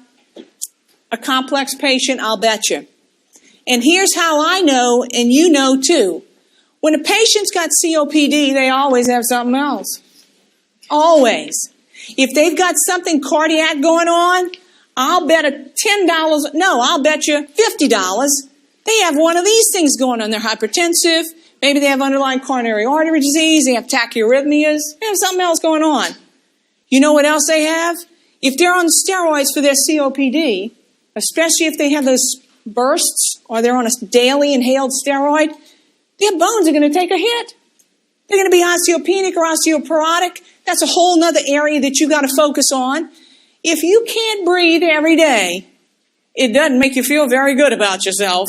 a complex patient, I'll bet you. And here's how I know, and you know too. When a patient's got COPD, they always have something else. Always. If they've got something cardiac going on, I'll bet I'll bet you $50. They have one of these things going on. They're hypertensive. Maybe they have underlying coronary artery disease. They have tachyarrhythmias. They have something else going on. You know what else they have? If they're on steroids for their COPD, especially if they have those bursts or they're on a daily inhaled steroid, their bones are going to take a hit. They're going to be osteopenic or osteoporotic. That's a whole other area that you got to focus on. If you can't breathe every day, it doesn't make you feel very good about yourself.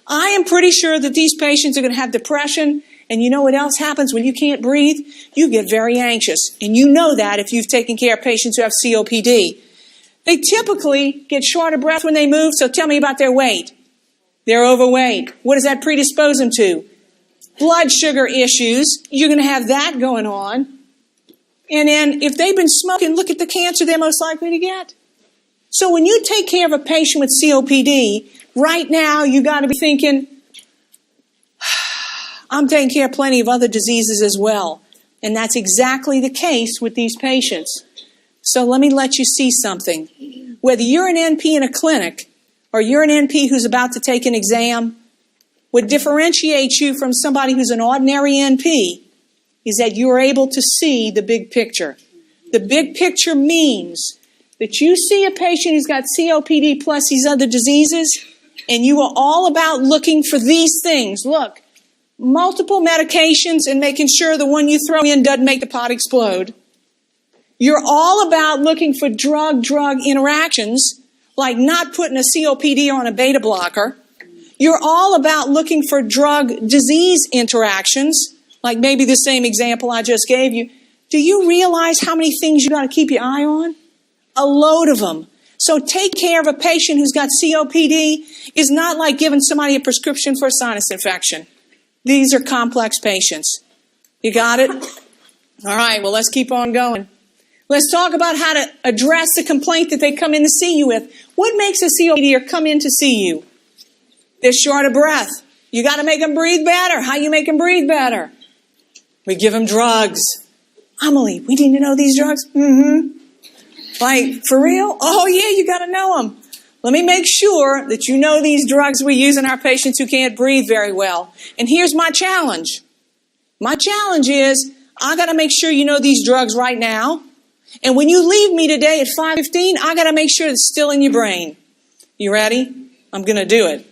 I am pretty sure that these patients are going to have depression, and you know what else happens when you can't breathe? You get very anxious, and you know that if you've taken care of patients who have COPD. They typically get short of breath when they move, so tell me about their weight. They're overweight. What does that predispose them to? Blood sugar issues. You're going to have that going on. And then if they've been smoking, look at the cancer they're most likely to get. So when you take care of a patient with COPD, right now you got to be thinking, I'm taking care of plenty of other diseases as well. And that's exactly the case with these patients. So let me let you see something. Whether you're an NP in a clinic or you're an NP who's about to take an exam, what differentiates you from somebody who's an ordinary NP is that you are able to see the big picture. The big picture means that you see a patient who's got COPD plus these other diseases, and you are all about looking for these things. Look, multiple medications and making sure the one you throw in doesn't make the pot explode. You're all about looking for drug-drug interactions, like not putting a COPD on a beta blocker. You're all about looking for drug-disease interactions, like maybe the same example I just gave you. Do you realize how many things you got to keep your eye on? A load of them. So take care of a patient who's got COPD is not like giving somebody a prescription for a sinus infection. These are complex patients. You got it? All right, well, let's keep on going. Let's talk about how to address the complaint that they come in to see you with. What makes a COPDer come in to see you? They're short of breath. You got to make them breathe better. How you make them breathe better? We give them drugs. Amelie, we need to know these drugs? Mm-hmm. Like, for real? Oh, yeah, you got to know them. Let me make sure that you know these drugs we use in our patients who can't breathe very well. And here's my challenge. My challenge is I got to make sure you know these drugs right now. And when you leave me today at 5:15, I got to make sure it's still in your brain. You ready? I'm going to do it.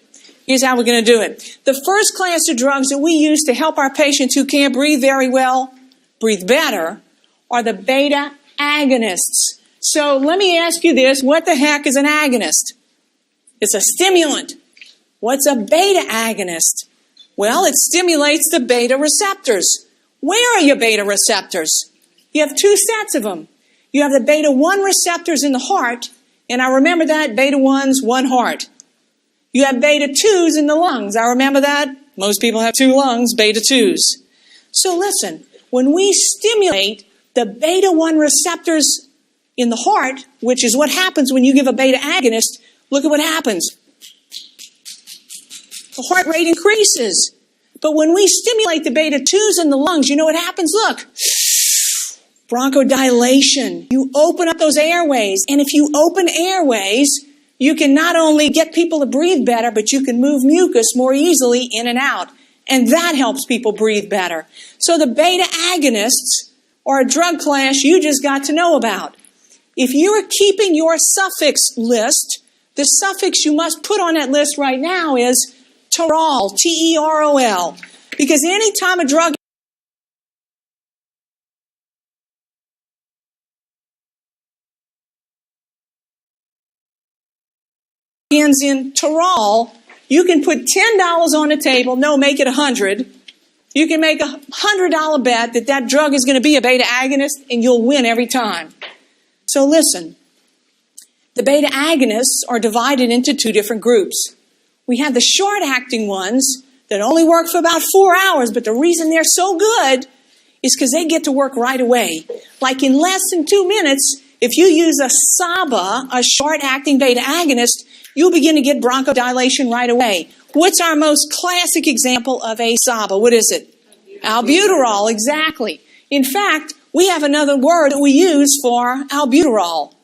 Here's how we're going to do it. The first class of drugs that we use to help our patients who can't breathe very well breathe better are the beta agonists. So let me ask you this. What the heck is an agonist? It's a stimulant. What's a beta agonist? Well, it stimulates the beta receptors. Where are your beta receptors? You have two sets of them. You have the beta 1 receptors in the heart, and I remember that, beta 1s, one heart. You have beta 2s in the lungs. I remember that. Most people have 2 lungs, beta 2s. So listen, when we stimulate the beta 1 receptors in the heart, which is what happens when you give a beta agonist, look at what happens. The heart rate increases. But when we stimulate the beta 2s in the lungs, you know what happens? Look. Bronchodilation. You open up those airways. And if you open airways, you can not only get people to breathe better, but you can move mucus more easily in and out. And that helps people breathe better. So the beta agonists are a drug class you just got to know about. If you're keeping your suffix list, the suffix you must put on that list right now is terol, T-E-R-O-L. Because anytime a drug ends in terol, you can put $10 on the table. No, make it $100. You can make $100 bet that that drug is going to be a beta agonist, and you'll win every time. So listen, the beta agonists are divided into 2 different groups. We have the short-acting ones that only work for about 4 hours, but the reason they're so good is because they get to work right away. Like in less than 2 minutes, if you use a SABA, a short-acting beta agonist, you'll begin to get bronchodilation right away. What's our most classic example of a SABA? What is it? Albuterol, exactly. In fact, we have another word that we use for albuterol.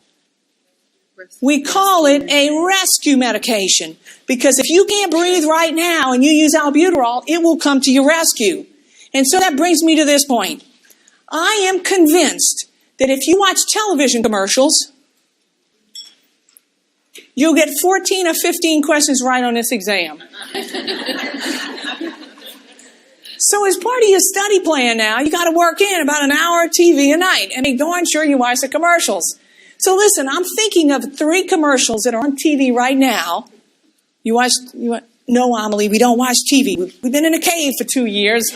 We call it a rescue medication because if you can't breathe right now and you use albuterol, it will come to your rescue. And so that brings me to this point. I am convinced that if you watch television commercials, you'll get 14 or 15 questions right on this exam. So as part of your study plan now, you got to work in about an hour of TV a night and make darn sure you watch the commercials. So listen, I'm thinking of 3 commercials that are on TV right now. No, Amelie, we don't watch TV. We've been in a cave for 2 years.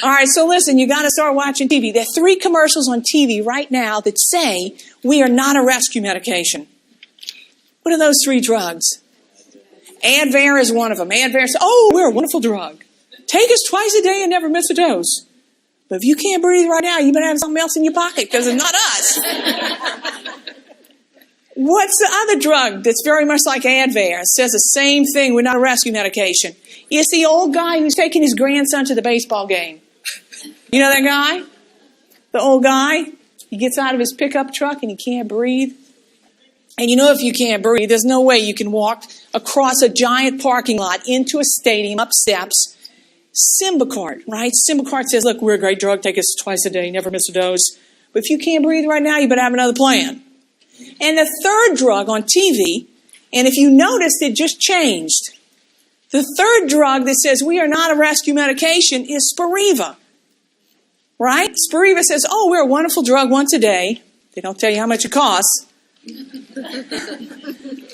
All right, so listen, you got to start watching TV. There are 3 commercials on TV right now that say we are not a rescue medication. What are those 3 drugs? Advair is one of them. Advair says, oh, we're a wonderful drug. Take us twice a day and never miss a dose. But if you can't breathe right now, you better have something else in your pocket because it's not us. What's the other drug that's very much like Advair? It says the same thing. We're not a rescue medication. It's the old guy who's taking his grandson to the baseball game. You know that guy? The old guy? He gets out of his pickup truck and he can't breathe. And you know if you can't breathe, there's no way you can walk across a giant parking lot into a stadium, up steps. Symbicort, right? Symbicort says, look, we're a great drug. Take us twice a day. Never miss a dose. But if you can't breathe right now, you better have another plan. And the third drug on TV, and if you noticed, it just changed. The third drug that says we are not a rescue medication is Spiriva. Right? Spiriva says, oh, we're a wonderful drug once a day. They don't tell you how much it costs.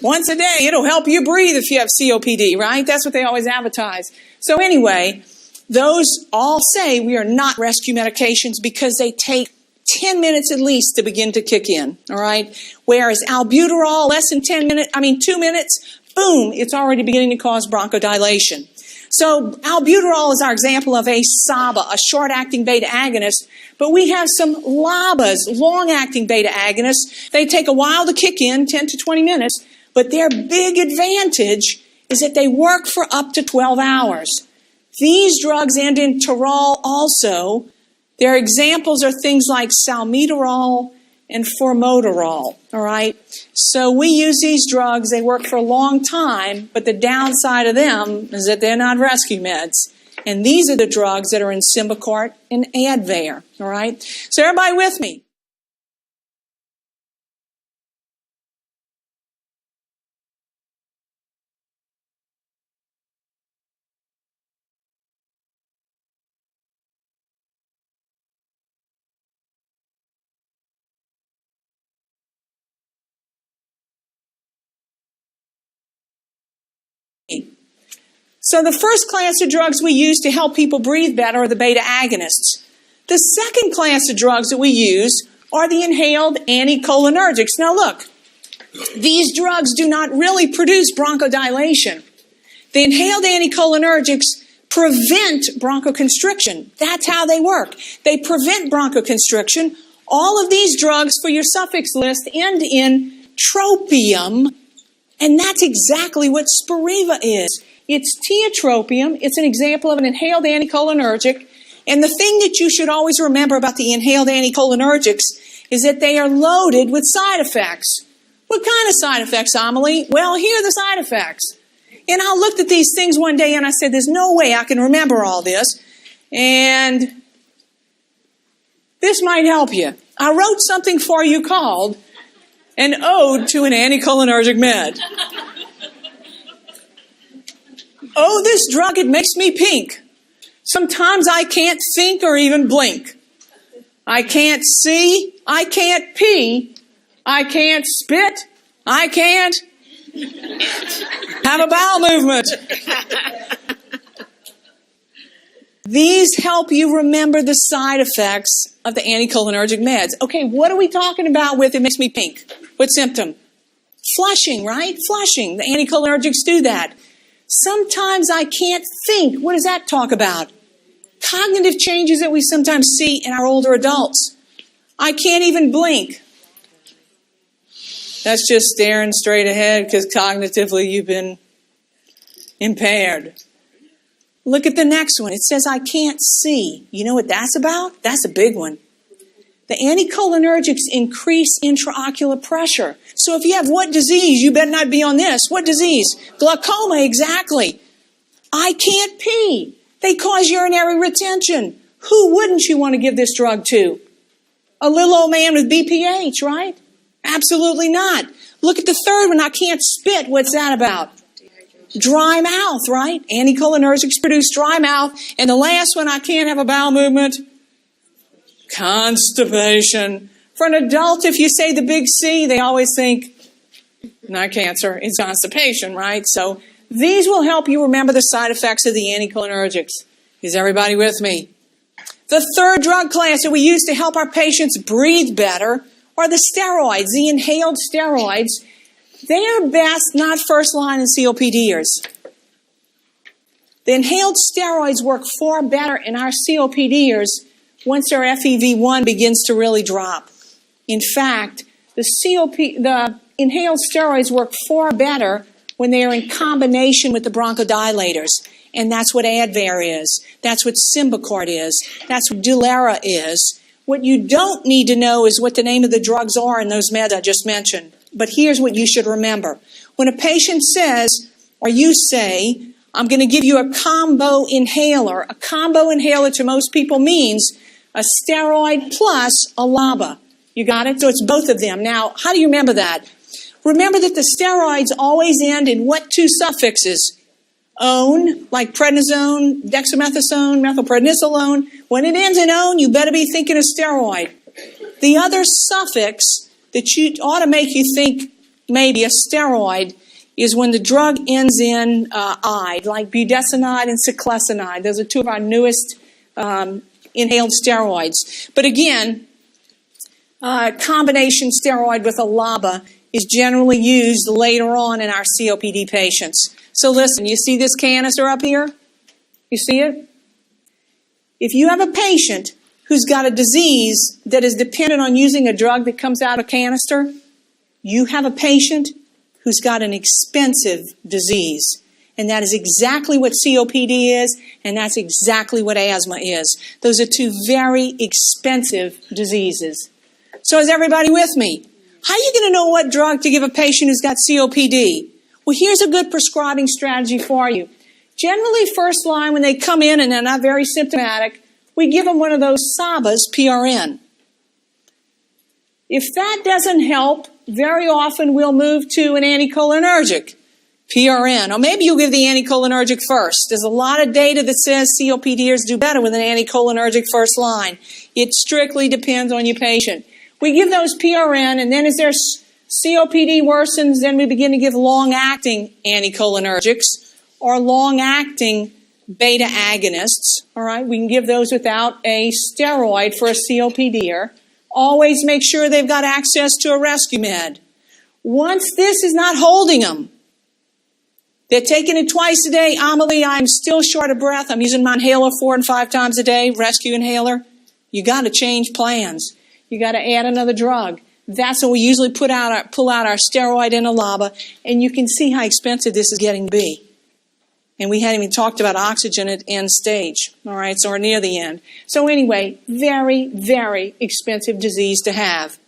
Once a day, it'll help you breathe if you have COPD, right? That's what they always advertise. So anyway, those all say we are not rescue medications because they take 10 minutes at least to begin to kick in, all right? Whereas albuterol, less than 2 minutes, boom, it's already beginning to cause bronchodilation. So albuterol is our example of a SABA, a short-acting beta agonist, but we have some LABAs, long-acting beta agonists. They take a while to kick in, 10 to 20 minutes, but their big advantage is that they work for up to 12 hours. These drugs end in terol also. Their examples are things like salmeterol and formoterol, all right? So we use these drugs. They work for a long time, but the downside of them is that they're not rescue meds. And these are the drugs that are in Symbicort and Advair, all right? So everybody with me? So the first class of drugs we use to help people breathe better are the beta agonists. The second class of drugs that we use are the inhaled anticholinergics. Now look, these drugs do not really produce bronchodilation. The inhaled anticholinergics prevent bronchoconstriction. That's how they work. They prevent bronchoconstriction. All of these drugs for your suffix list end in tropium, and that's exactly what Spiriva is. It's tiotropium. It's an example of an inhaled anticholinergic. And the thing that you should always remember about the inhaled anticholinergics is that they are loaded with side effects. What kind of side effects, Amelie? Well, here are the side effects. And I looked at these things one day and I said, there's no way I can remember all this. And this might help you. I wrote something for you called An Ode to an Anticholinergic Med. Oh, this drug, it makes me pink. Sometimes I can't think or even blink. I can't see. I can't pee. I can't spit. I can't have a bowel movement. These help you remember the side effects of the anticholinergic meds. Okay, what are we talking about with it makes me pink? What symptom? Flushing, right? Flushing. The anticholinergics do that. Sometimes I can't think. What does that talk about? Cognitive changes that we sometimes see in our older adults. I can't even blink. That's just staring straight ahead because cognitively you've been impaired. Look at the next one. It says I can't see. You know what that's about? That's a big one. The anticholinergics increase intraocular pressure. So if you have what disease, you better not be on this. What disease? Glaucoma, exactly. I can't pee. They cause urinary retention. Who wouldn't you want to give this drug to? A little old man with BPH, right? Absolutely not. Look at the third one. I can't spit. What's that about? Dry mouth, right? Anticholinergics produce dry mouth. And the last one, I can't have a bowel movement. Constipation. For an adult, if you say the big C, they always think, not cancer, it's constipation, right? So these will help you remember the side effects of the anticholinergics. Is everybody with me? The third drug class that we use to help our patients breathe better are the steroids, the inhaled steroids. They are best not first line in COPDers. The inhaled steroids work far better in our COPDers once their FEV1 begins to really drop. In fact, the inhaled steroids work far better when they are in combination with the bronchodilators. And that's what Advair is. That's what Symbicort is. That's what Dulera is. What you don't need to know is what the name of the drugs are in those meds I just mentioned. But here's what you should remember. When a patient says, or you say, I'm going to give you a combo inhaler to most people means a steroid plus a LABA. You got it? So it's both of them. Now, how do you remember that? Remember that the steroids always end in what two suffixes? One, like prednisone, dexamethasone, methylprednisolone. When it ends in one, you better be thinking of steroid. The other suffix that ought to make you think maybe a steroid is when the drug ends in "ide," like budesonide and ciclesonide. Those are two of our newest inhaled steroids. But again, combination steroid with a LABA is generally used later on in our COPD patients. So listen, you see this canister up here? You see it? If you have a patient who's got a disease that is dependent on using a drug that comes out of canister, you have a patient who's got an expensive disease. And that is exactly what COPD is, and that's exactly what asthma is. Those are two very expensive diseases. So is everybody with me? How are you going to know what drug to give a patient who's got COPD? Well, here's a good prescribing strategy for you. Generally, first line, when they come in and they're not very symptomatic, we give them one of those SABAs, PRN. If that doesn't help, very often we'll move to an anticholinergic, PRN. Or maybe you'll give the anticholinergic first. There's a lot of data that says COPDers do better with an anticholinergic first line. It strictly depends on your patient. We give those PRN, and then as their COPD worsens, then we begin to give long-acting anticholinergics or long-acting beta agonists. All right, we can give those without a steroid for a COPDer. Always make sure they've got access to a rescue med. Once this is not holding them, they're taking it twice a day. Amelie, I'm still short of breath. I'm using my inhaler 4 and 5 times a day, rescue inhaler. You got to change plans. You got to add another drug. That's when we usually pull out our steroid and a LABA, and you can see how expensive this is getting to be. And we hadn't even talked about oxygen at end stage, all right, so we're near the end. So anyway, very, very expensive disease to have.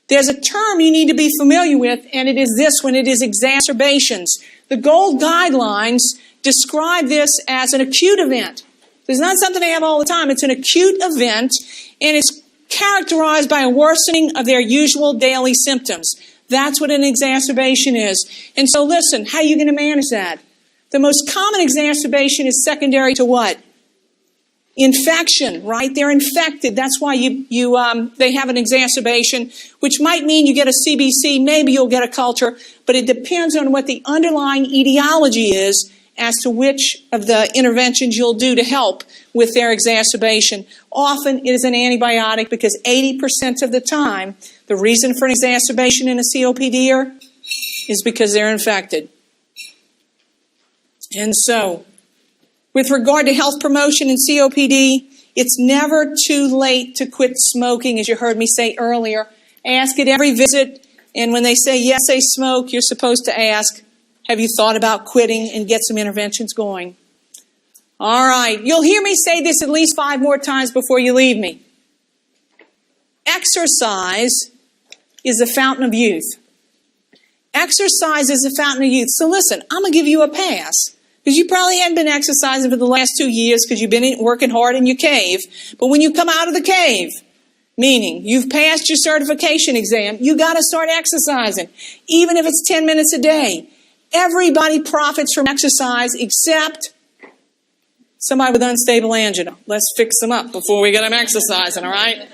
There's a term you need to be familiar with, and it is this one. It is exacerbations. The GOLD guidelines describe this as an acute event. It's not something they have all the time. It's an acute event, and it's characterized by a worsening of their usual daily symptoms. That's what an exacerbation is. And so listen, how are you going to manage that? The most common exacerbation is secondary to what? Infection, right? They're infected. That's why they have an exacerbation, which might mean you get a CBC, maybe you'll get a culture, but it depends on what the underlying etiology is as to which of the interventions you'll do to help with their exacerbation. Often it is an antibiotic because 80% of the time, the reason for an exacerbation in a COPDer is because they're infected. And so, with regard to health promotion in COPD, it's never too late to quit smoking, as you heard me say earlier. Ask at every visit, and when they say yes, they smoke, you're supposed to ask, have you thought about quitting, and get some interventions going? All right, you'll hear me say this at least 5 more times before you leave me. Exercise is the fountain of youth. Exercise is the fountain of youth. So listen, I'm going to give you a pass. Because you probably haven't been exercising for the last 2 years because you've been working hard in your cave. But when you come out of the cave, meaning you've passed your certification exam, you got to start exercising, even if it's 10 minutes a day. Everybody profits from exercise except somebody with unstable angina. Let's fix them up before we get them exercising, all right?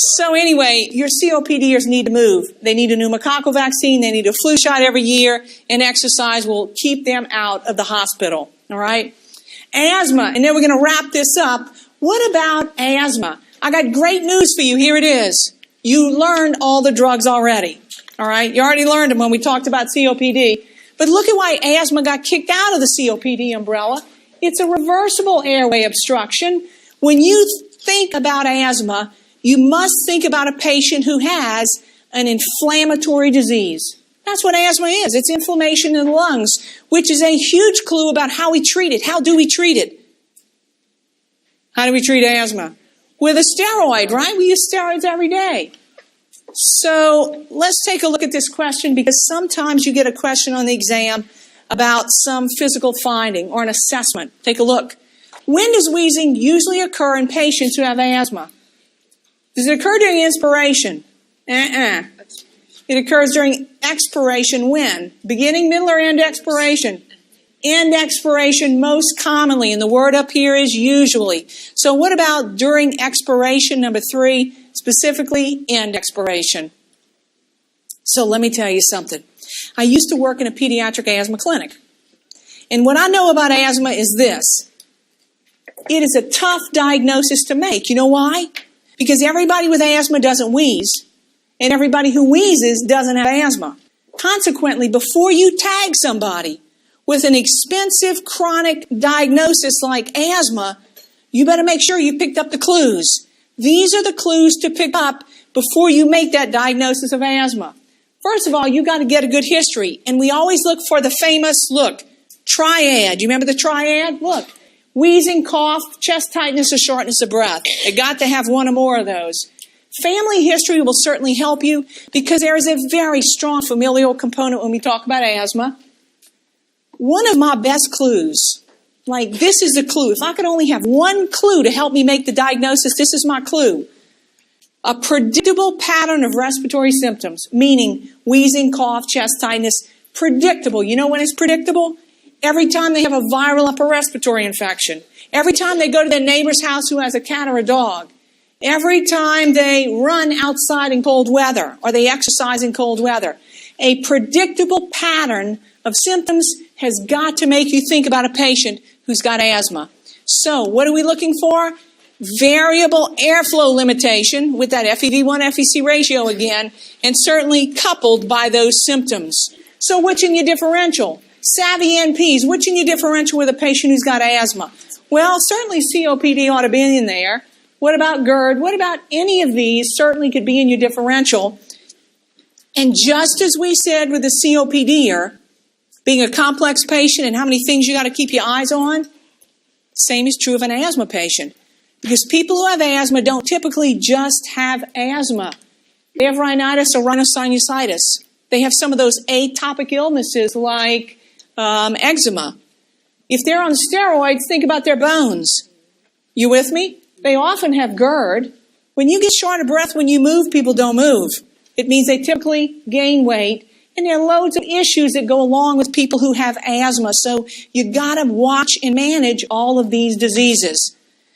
So anyway, your COPDers need to move. They need a pneumococcal vaccine. They need a flu shot every year. And exercise will keep them out of the hospital. All right? Asthma. And then we're going to wrap this up. What about asthma? I got great news for you. Here it is. You learned all the drugs already. All right? You already learned them when we talked about COPD. But look at why asthma got kicked out of the COPD umbrella. It's a reversible airway obstruction. When you think about asthma, you must think about a patient who has an inflammatory disease. That's what asthma is. It's inflammation in the lungs, which is a huge clue about how we treat it. How do we treat it? How do we treat asthma? With a steroid, right? We use steroids every day. So let's take a look at this question, because sometimes you get a question on the exam about some physical finding or an assessment. Take a look. When does wheezing usually occur in patients who have asthma? Does it occur during inspiration? It occurs during expiration. When? Beginning, middle, or end expiration? End expiration most commonly, and the word up here is usually. So what about during expiration? Number 3, specifically end expiration. So let me tell you something. I used to work in a pediatric asthma clinic. And what I know about asthma is this. It is a tough diagnosis to make. You know why? Because everybody with asthma doesn't wheeze, and everybody who wheezes doesn't have asthma. Consequently, before you tag somebody with an expensive chronic diagnosis like asthma, you better make sure you picked up the clues. These are the clues to pick up before you make that diagnosis of asthma. First of all, you got to get a good history, and we always look for the famous, triad. You remember the triad? Look, wheezing, cough, chest tightness, or shortness of breath. You got to have one or more of those. Family history will certainly help you because there is a very strong familial component when we talk about asthma. One of my best clues, this is the clue. If I could only have one clue to help me make the diagnosis, this is my clue. A predictable pattern of respiratory symptoms, meaning wheezing, cough, chest tightness, predictable. You know when it's predictable? Every time they have a viral upper respiratory infection. Every time they go to their neighbor's house who has a cat or a dog. Every time they run outside in cold weather or they exercise in cold weather. A predictable pattern of symptoms has got to make you think about a patient who's got asthma. So what are we looking for? Variable airflow limitation with that FEV1 FEC ratio again, and certainly coupled by those symptoms. So which in your differential? Savvy NPs, which in your differential with a patient who's got asthma? Well, certainly COPD ought to be in there. What about GERD? What about any of these certainly could be in your differential? And just as we said with the COPDer, being a complex patient and how many things you got to keep your eyes on, same is true of an asthma patient. Because people who have asthma don't typically just have asthma. They have rhinitis or rhinosinusitis. They have some of those atopic illnesses like eczema. If they're on steroids, think about their bones. You with me? They often have GERD. When you get short of breath when you move, people don't move. It means they typically gain weight. And there are loads of issues that go along with people who have asthma. So you got to watch and manage all of these diseases.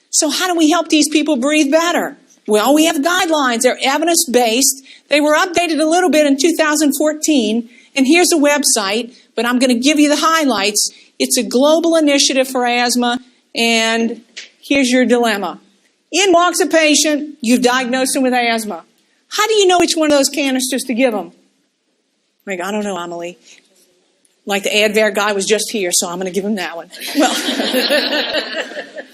So how do we help these people breathe better? Well, we have guidelines. They're evidence-based. They were updated a little bit in 2014. And here's a website, but I'm going to give you the highlights. It's a global initiative for asthma. And here's your dilemma. In walks a patient. You've diagnosed him with asthma. How do you know which one of those canisters to give him? I don't know, Amelie. Like the Advair guy was just here, so I'm going to give him that one.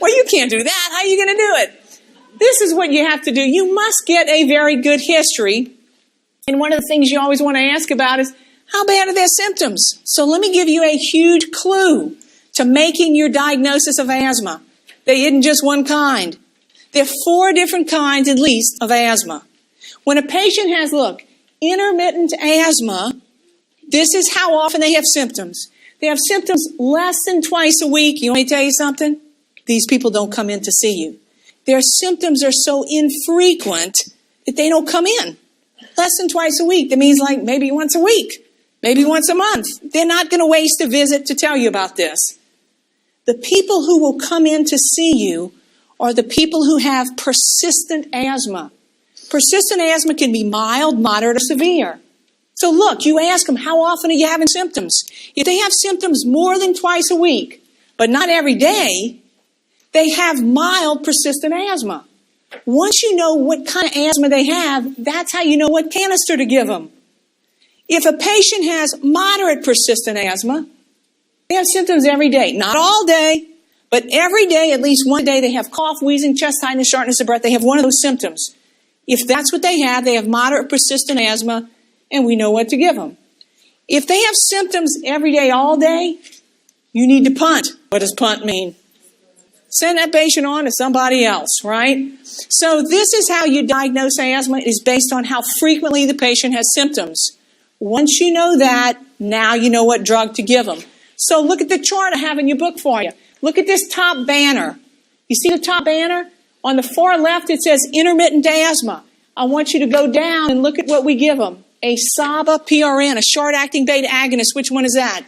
Well, you can't do that. How are you going to do it? This is what you have to do. You must get a very good history. And one of the things you always want to ask about is, how bad are their symptoms? So let me give you a huge clue to making your diagnosis of asthma. They isn't just one kind. There are 4 different kinds, at least, of asthma. When a patient has, intermittent asthma, this is how often they have symptoms. They have symptoms less than twice a week. You want me to tell you something? These people don't come in to see you. Their symptoms are so infrequent that they don't come in. Less than twice a week. That means maybe once a week, maybe once a month. They're not going to waste a visit to tell you about this. The people who will come in to see you are the people who have persistent asthma. Persistent asthma can be mild, moderate, or severe. So you ask them, how often are you having symptoms? If they have symptoms more than twice a week, but not every day, they have mild, persistent asthma. Once you know what kind of asthma they have, that's how you know what canister to give them. If a patient has moderate, persistent asthma, they have symptoms every day. Not all day, but every day, at least one day, they have cough, wheezing, chest tightness, shortness of breath. They have one of those symptoms. If that's what they have moderate, persistent asthma, and we know what to give them. If they have symptoms every day, all day, you need to punt. What does punt mean? Send that patient on to somebody else, right? So this is how you diagnose asthma. It is based on how frequently the patient has symptoms. Once you know that, now you know what drug to give them. So look at the chart I have in your book for you. Look at this top banner. You see the top banner? On the far left, it says intermittent asthma. I want you to go down and look at what we give them. A SABA PRN, a short-acting beta agonist. Which one is that?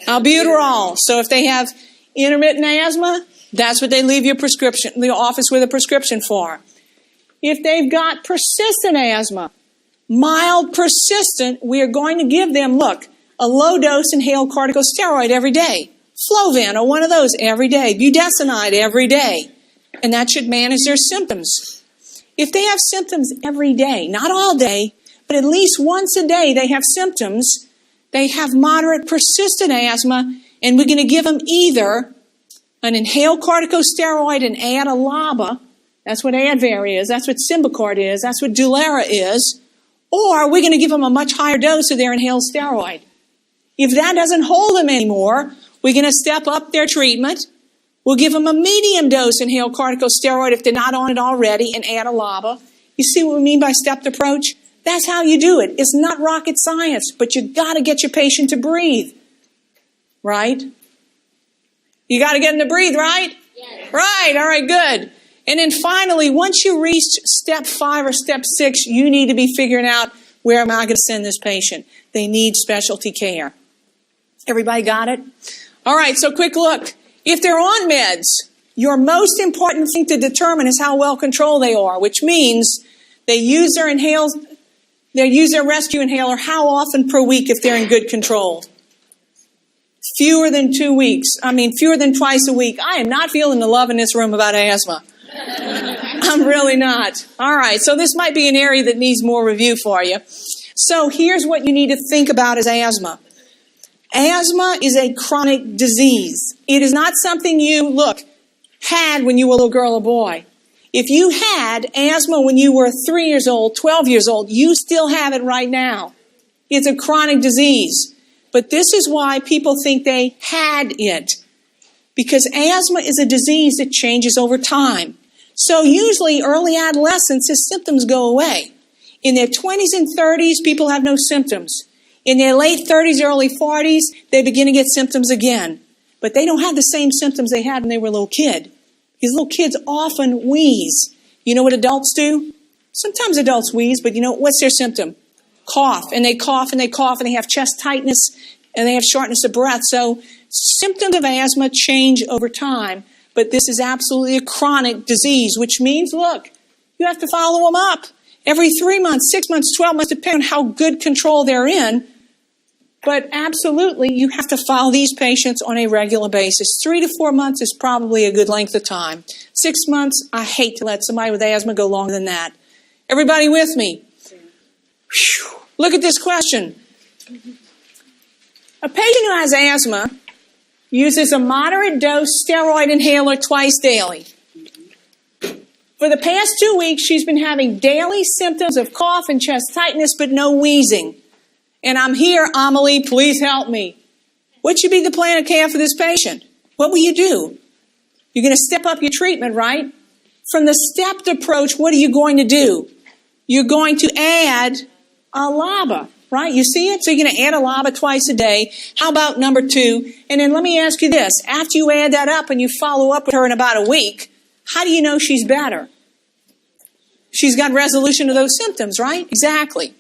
Albuterol. So if they have intermittent asthma, that's what they leave your office with a prescription for. If they've got persistent asthma, mild persistent, we are going to give them, look, a low-dose inhaled corticosteroid every day. Flovin, or one of those every day. Budesonide every day. And that should manage their symptoms. If they have symptoms every day, not all day, but at least once a day they have symptoms, they have moderate persistent asthma, and we're going to give them either an inhaled corticosteroid and add a LABA. That's what Advair is. That's what Symbicort is. That's what Dulera is. Or we're going to give them a much higher dose of their inhaled steroid. If that doesn't hold them anymore, we're going to step up their treatment. We'll give them a medium dose inhaled corticosteroid if they're not on it already and add a LABA. You see what we mean by stepped approach? That's how you do it. It's not rocket science, but you got to get your patient to breathe. Right? You got to get them to breathe, right? Yes. Right. All right, good. And then finally, once you reach step 5 or step 6, you need to be figuring out, where am I going to send this patient? They need specialty care. Everybody got it? All right, so quick look. If they're on meds, your most important thing to determine is how well controlled they are, which means they use their rescue inhaler how often per week if they're in good control. Fewer than 2 weeks. Fewer than twice a week. I am not feeling the love in this room about asthma. I'm really not. All right, so this might be an area that needs more review for you. So here's what you need to think about as asthma. Asthma is a chronic disease. It is not something you, had when you were a little girl or boy. If you had asthma when you were 3 years old, 12 years old, you still have it right now. It's a chronic disease. But this is why people think they had it. Because asthma is a disease that changes over time. So usually early adolescents, his symptoms go away. In their 20s and 30s, people have no symptoms. In their late 30s, early 40s, they begin to get symptoms again. But they don't have the same symptoms they had when they were a little kid. Because little kids often wheeze. You know what adults do? Sometimes adults wheeze, but what's their symptom? Cough. And they cough and they cough and they have chest tightness and they have shortness of breath. So symptoms of asthma change over time. But this is absolutely a chronic disease, which means, you have to follow them up. Every 3 months, 6 months, 12 months, depending on how good control they're in. But absolutely, you have to follow these patients on a regular basis. 3 to 4 months is probably a good length of time. 6 months, I hate to let somebody with asthma go longer than that. Everybody with me? Whew. Look at this question. A patient who has asthma uses a moderate dose steroid inhaler twice daily. For the past 2 weeks, she's been having daily symptoms of cough and chest tightness, but no wheezing. And I'm here, Amelie, please help me. What should be the plan of care for this patient? What will you do? You're going to step up your treatment, right? From the stepped approach, what are you going to do? You're going to add a LABA, right? You see it? So you're going to add a LABA twice a day. How about number 2? And then let me ask you this. After you add that up and you follow up with her in about a week, how do you know she's better? She's got resolution of those symptoms, right? Exactly.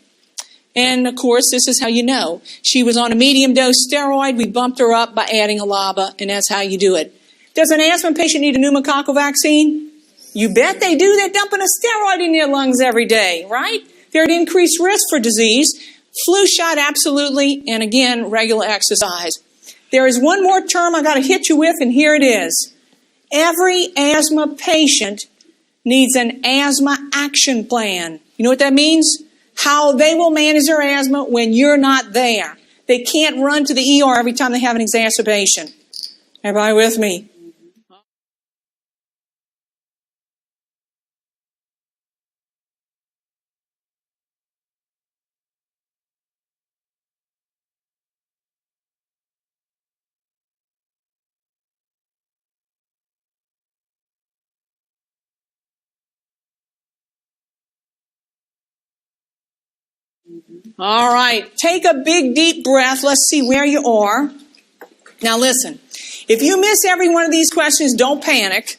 And, of course, this is how you know. She was on a medium-dose steroid. We bumped her up by adding a LABA, and that's how you do it. Does an asthma patient need a pneumococcal vaccine? You bet they do. They're dumping a steroid in their lungs every day, right? They're at increased risk for disease. Flu shot, absolutely. And, again, regular exercise. There is one more term I've got to hit you with, and here it is. Every asthma patient needs an asthma action plan. You know what that means? How they will manage their asthma when you're not there. They can't run to the ER every time they have an exacerbation. Everybody with me? All right, take a big, deep breath. Let's see where you are. Now listen, if you miss every one of these questions, don't panic.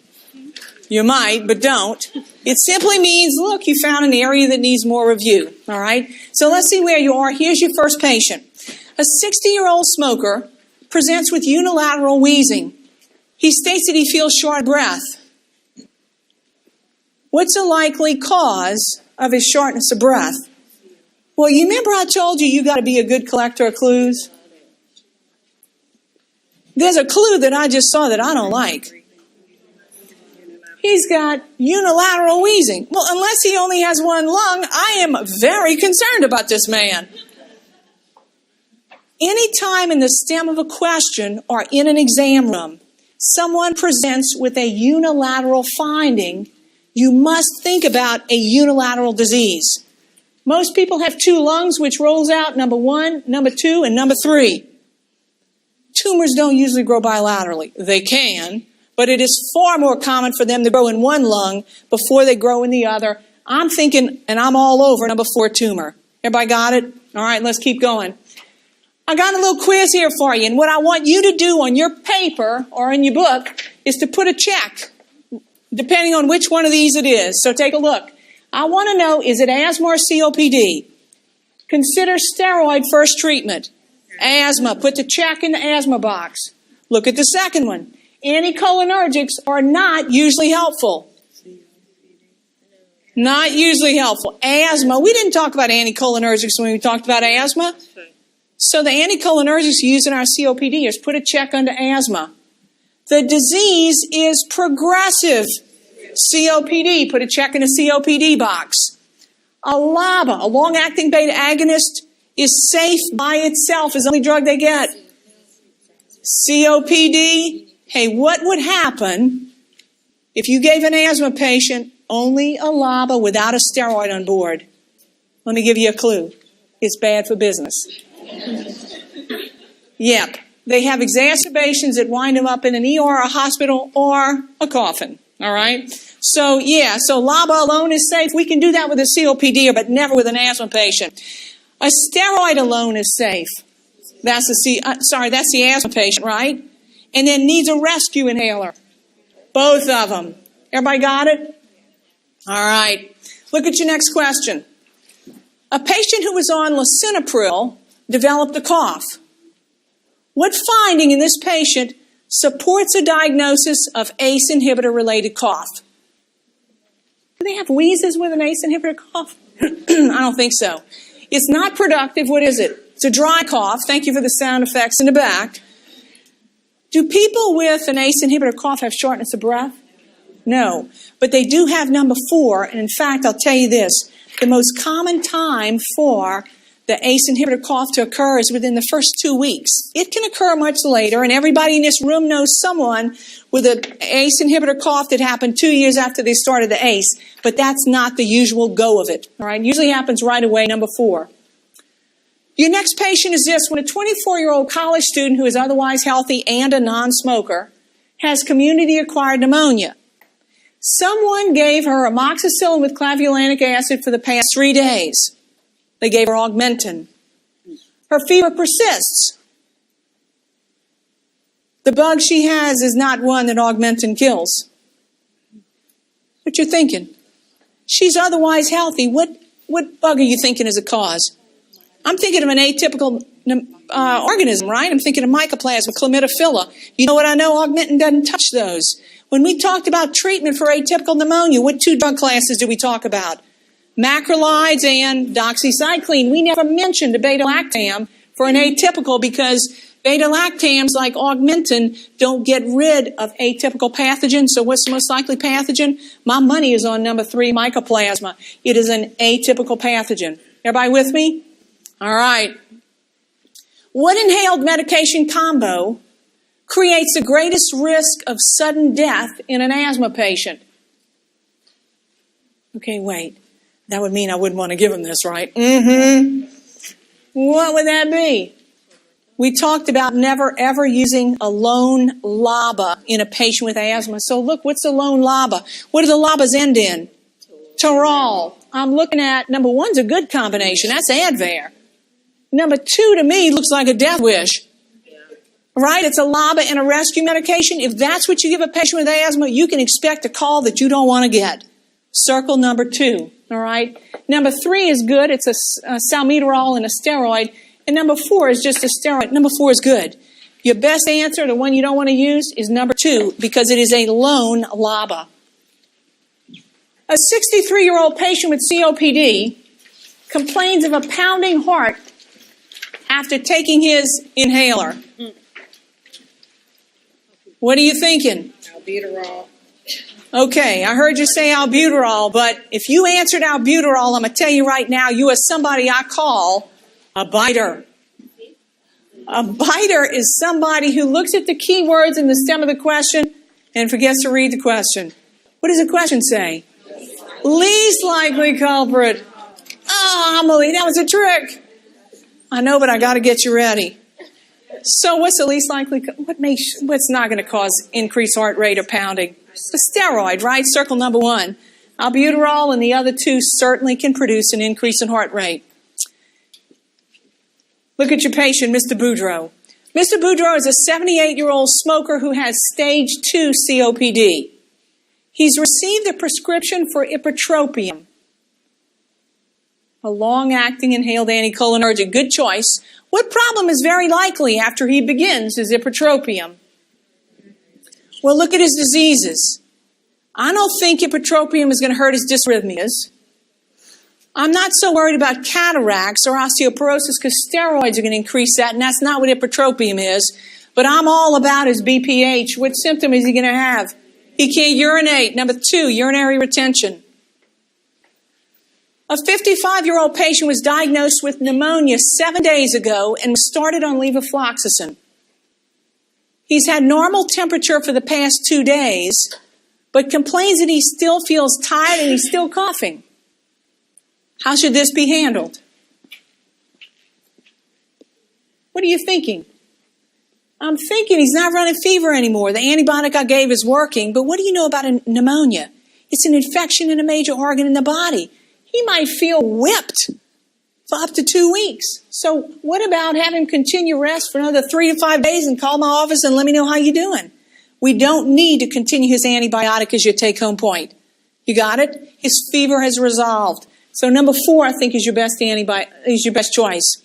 You might, but don't. It simply means, you found an area that needs more review. All right, so let's see where you are. Here's your first patient. A 60-year-old smoker presents with unilateral wheezing. He states that he feels short of breath. What's a likely cause of his shortness of breath? Well, you remember I told you got to be a good collector of clues? There's a clue that I just saw that I don't like. He's got unilateral wheezing. Well, unless he only has one lung, I am very concerned about this man. Anytime in the stem of a question or in an exam room, someone presents with a unilateral finding, you must think about a unilateral disease. Most people have two lungs, which rolls out number 1, number 2, and number 3. Tumors don't usually grow bilaterally. They can, but it is far more common for them to grow in one lung before they grow in the other. I'm thinking, and I'm all over number 4 tumor. Everybody got it? All right, let's keep going. I got a little quiz here for you, and what I want you to do on your paper or in your book is to put a check, depending on which one of these it is. So take a look. I want to know, is it asthma or COPD? Consider steroid first treatment. Asthma, put the check in the asthma box. Look at the second one. Anticholinergics are not usually helpful. Not usually helpful. Asthma, we didn't talk about anticholinergics when we talked about asthma. So the anticholinergics used in our COPD is put a check under asthma. The disease is progressive. COPD, put a check in the COPD box. A LABA, a long-acting beta agonist, is safe by itself, is the only drug they get. COPD, hey, what would happen if you gave an asthma patient only a LABA without a steroid on board? Let me give you a clue. It's bad for business. Yep. They have exacerbations that wind them up in an ER, a hospital, or a coffin. All right? So LABA alone is safe. We can do that with a COPD, but never with an asthma patient. A steroid alone is safe. That's the asthma patient, right? And then needs a rescue inhaler. Both of them. Everybody got it? All right. Look at your next question. A patient who was on lisinopril developed a cough. What finding in this patient supports a diagnosis of ACE inhibitor-related cough? Do they have wheezes with an ACE inhibitor cough? I don't think so. It's not productive. What is it? It's a dry cough. Thank you for the sound effects in the back. Do people with an ACE inhibitor cough have shortness of breath? No. But they do have number 4. And in fact, I'll tell you this. The most common time for the ACE inhibitor cough to occur is within the first 2 weeks. It can occur much later, and everybody in this room knows someone with an ACE inhibitor cough that happened 2 years after they started the ACE, but that's not the usual go of it. All right, it usually happens right away, number 4. Your next patient is this. When a 24-year-old college student who is otherwise healthy and a non-smoker has community-acquired pneumonia, someone gave her amoxicillin with clavulanic acid for the past 3 days. They gave her Augmentin. Her fever persists. The bug she has is not one that Augmentin kills. What you're thinking? She's otherwise healthy. What bug are you thinking is a cause? I'm thinking of an atypical organism, right? I'm thinking of mycoplasma, chlamydophila. You know what I know? Augmentin doesn't touch those. When we talked about treatment for atypical pneumonia, what 2 drug classes did we talk about? Macrolides and doxycycline. We never mentioned a beta-lactam for an atypical because beta-lactams, like Augmentin, don't get rid of atypical pathogens. So what's the most likely pathogen? My money is on number 3, mycoplasma. It is an atypical pathogen. Everybody with me? All right. What inhaled medication combo creates the greatest risk of sudden death in an asthma patient? Okay, wait. That would mean I wouldn't want to give them this, right? What would that be? We talked about never ever using a lone LABA in a patient with asthma. So look, what's a lone LABA? What do the LABAs end in? Tarol. I'm looking at number 1's a good combination. That's Advair. Number 2 to me looks like a death wish. Right? It's a LABA and a rescue medication. If that's what you give a patient with asthma, you can expect a call that you don't want to get. Circle number 2. All right. Number 3 is good. It's a salmeterol and a steroid. And number 4 is just a steroid. Number 4 is good. Your best answer, the one you don't want to use, is number 2 because it is a lone LABA. A 63-year-old patient with COPD complains of a pounding heart after taking his inhaler. What are you thinking? Albuterol. Okay, I heard you say albuterol, but if you answered albuterol, I'm going to tell you right now, you are somebody I call a biter. A biter is somebody who looks at the keywords in the stem of the question and forgets to read the question. What does the question say? Least likely culprit. Oh, Amelie, that was a trick. I know, but I got to get you ready. So what's the least likely? What's not going to cause increased heart rate or pounding? The steroid, right? Circle number 1. Albuterol and the other two certainly can produce an increase in heart rate. Look at your patient, Mr. Boudreau. Mr. Boudreau is a 78-year-old smoker who has stage 2 COPD. He's received a prescription for ipratropium, a long-acting inhaled anticholinergic. Good choice. What problem is very likely after he begins his ipratropium? Well, look at his diseases. I don't think ipratropium is going to hurt his dysrhythmias. I'm not so worried about cataracts or osteoporosis because steroids are going to increase that, and that's not what ipratropium is. But I'm all about his BPH. What symptom is he going to have? He can't urinate. Number 2, urinary retention. A 55-year-old patient was diagnosed with pneumonia 7 days ago and was started on levofloxacin. He's had normal temperature for the past 2 days, but complains that he still feels tired and he's still coughing. How should this be handled? What are you thinking? I'm thinking he's not running fever anymore. The antibiotic I gave is working, but what do you know about a pneumonia? It's an infection in a major organ in the body. He might feel whipped for up to 2 weeks. So what about having him continue rest for another 3 to 5 days and call my office and let me know how you're doing? We don't need to continue his antibiotic as your take-home point. You got it? His fever has resolved. So number 4, I think, is your best choice.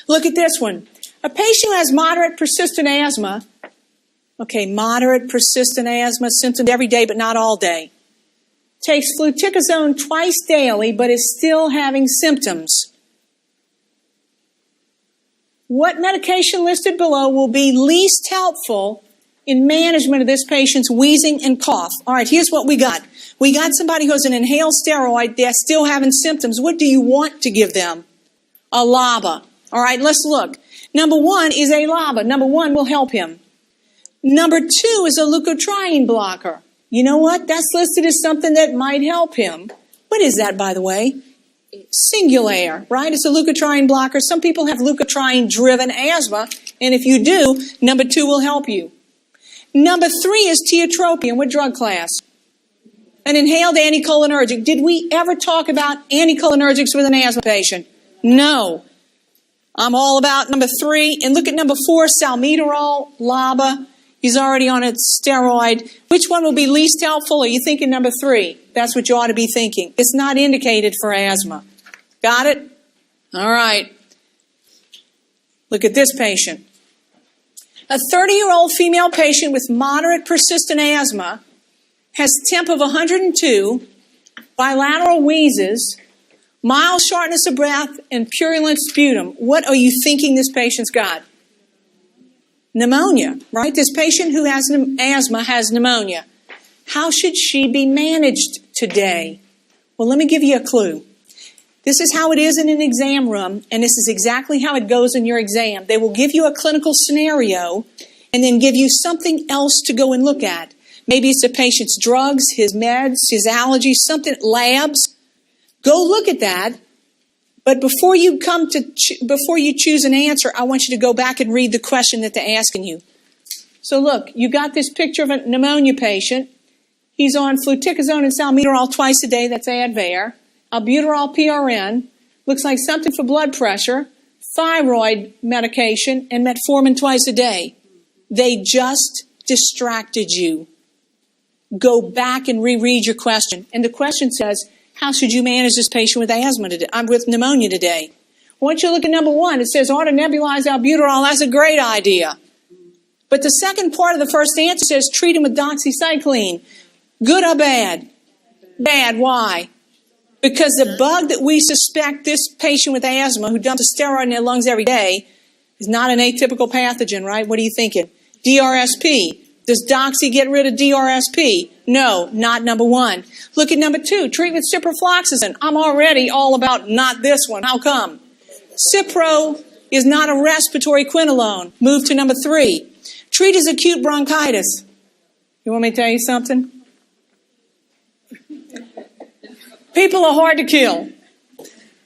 Look at this one. A patient who has moderate persistent asthma, moderate persistent asthma, symptoms every day but not all day, takes fluticasone twice daily but is still having symptoms. What medication listed below will be least helpful in management of this patient's wheezing and cough? All right, here's what we got. We got somebody who has an inhaled steroid. They're still having symptoms. What do you want to give them? A LABA. All right, let's look. Number 1 is a LABA. Number 1 will help him. Number 2 is a leukotriene blocker. You know what? That's listed as something that might help him. What is that, by the way? Singulair, right? It's a leukotriene blocker. Some people have leukotriene-driven asthma, and if you do, number 2 will help you. Number 3 is tiotropium. What drug class? An inhaled anticholinergic. Did we ever talk about anticholinergics with an asthma patient? No. I'm all about number 3. And look at number 4, salmeterol, LABA. He's already on a steroid. Which one will be least helpful? Are you thinking number 3? That's what you ought to be thinking. It's not indicated for asthma. Got it? All right. Look at this patient. A 30-year-old female patient with moderate persistent asthma has temp of 102, bilateral wheezes, mild shortness of breath, and purulent sputum. What are you thinking this patient's got? Pneumonia, right? This patient who has asthma has pneumonia. How should she be managed today? Well, let me give you a clue. This is how it is in an exam room, and this is exactly how it goes in your exam. They will give you a clinical scenario and then give you something else to go and look at. Maybe it's the patient's drugs, his meds, his allergies, something, labs. Go look at that. But before you choose an answer, I want you to go back and read the question that they're asking you. So look, you got this picture of a pneumonia patient. He's on fluticasone and salmeterol twice a day. That's Advair. Albuterol PRN. Looks like something for blood pressure. Thyroid medication and metformin twice a day. They just distracted you. Go back and reread your question. And the question says, how should you manage this patient with asthma today? I'm with pneumonia today. Once you look at number 1, it says auto nebulize albuterol. That's a great idea. But the second part of the first answer says treat him with doxycycline. Good or bad? Bad. Why? Because the bug that we suspect this patient with asthma who dumps a steroid in their lungs every day is not an atypical pathogen, right? What are you thinking? DRSP. Does Doxy get rid of DRSP? No, not number one. Look at number two, treat with ciprofloxacin. I'm already all about not this one. How come? Cipro is not a respiratory quinolone. Move to number three. Treat as acute bronchitis. You want me to tell you something? People are hard to kill.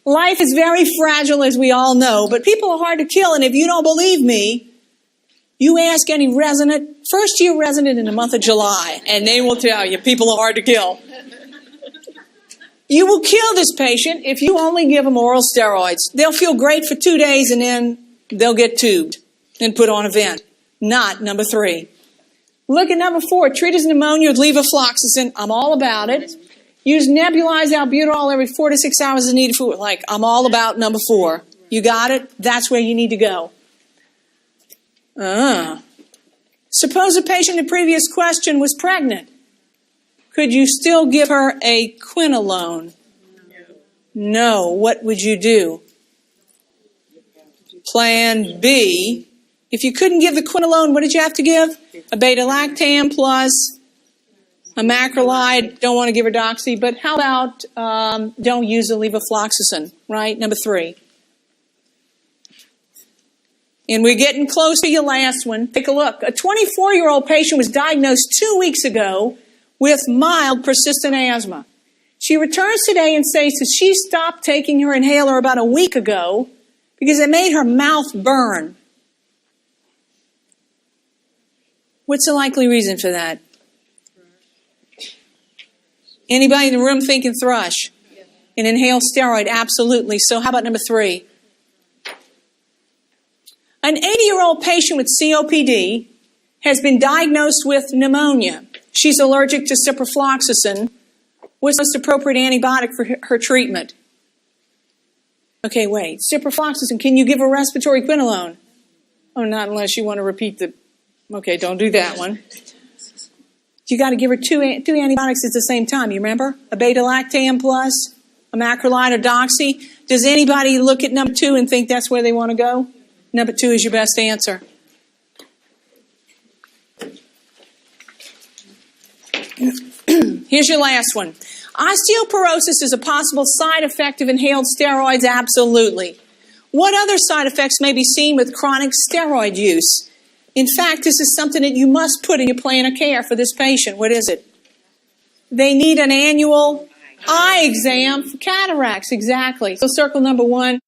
Life is very fragile, as we all know, but people are hard to kill, and if you don't believe me, you ask any resident, first-year resident in the month of July, and they will tell you people are hard to kill. You will kill this patient if you only give them oral steroids. They'll feel great for 2 days, and then they'll get tubed and put on a vent. Not number three. Look at number four, treat as pneumonia with levofloxacin. I'm all about it. Use nebulized albuterol every 4 to 6 hours as needed for, I'm all about number four. You got it? That's where you need to go. Suppose a patient in the previous question was pregnant. Could you still give her a quinolone? No. What would you do? Plan B. If you couldn't give the quinolone, what did you have to give? A beta-lactam plus a macrolide. Don't want to give her doxy, but how about don't use the levofloxacin, right? Number three. And we're getting close to your last one. Take a look. A 24-year-old patient was diagnosed 2 weeks ago with mild persistent asthma. She returns today and says that she stopped taking her inhaler about a week ago because it made her mouth burn. What's the likely reason for that? Anybody in the room thinking thrush? An inhaled steroid? Absolutely. So how about number three? An 80-year-old patient with COPD has been diagnosed with pneumonia. She's allergic to ciprofloxacin. What's the most appropriate antibiotic for her treatment? Okay, wait. Ciprofloxacin, can you give her respiratory quinolone? Oh, not unless you want to repeat the... Okay, don't do that one. You got to give her two antibiotics at the same time, you remember? A beta-lactam plus, a macrolide or doxy. Does anybody look at number two and think that's where they want to go? Number two is your best answer. Here's your last one. Osteoporosis is a possible side effect of inhaled steroids? Absolutely. What other side effects may be seen with chronic steroid use? In fact, this is something that you must put in your plan of care for this patient. What is it? They need an annual eye exam for cataracts. Exactly. So circle number one.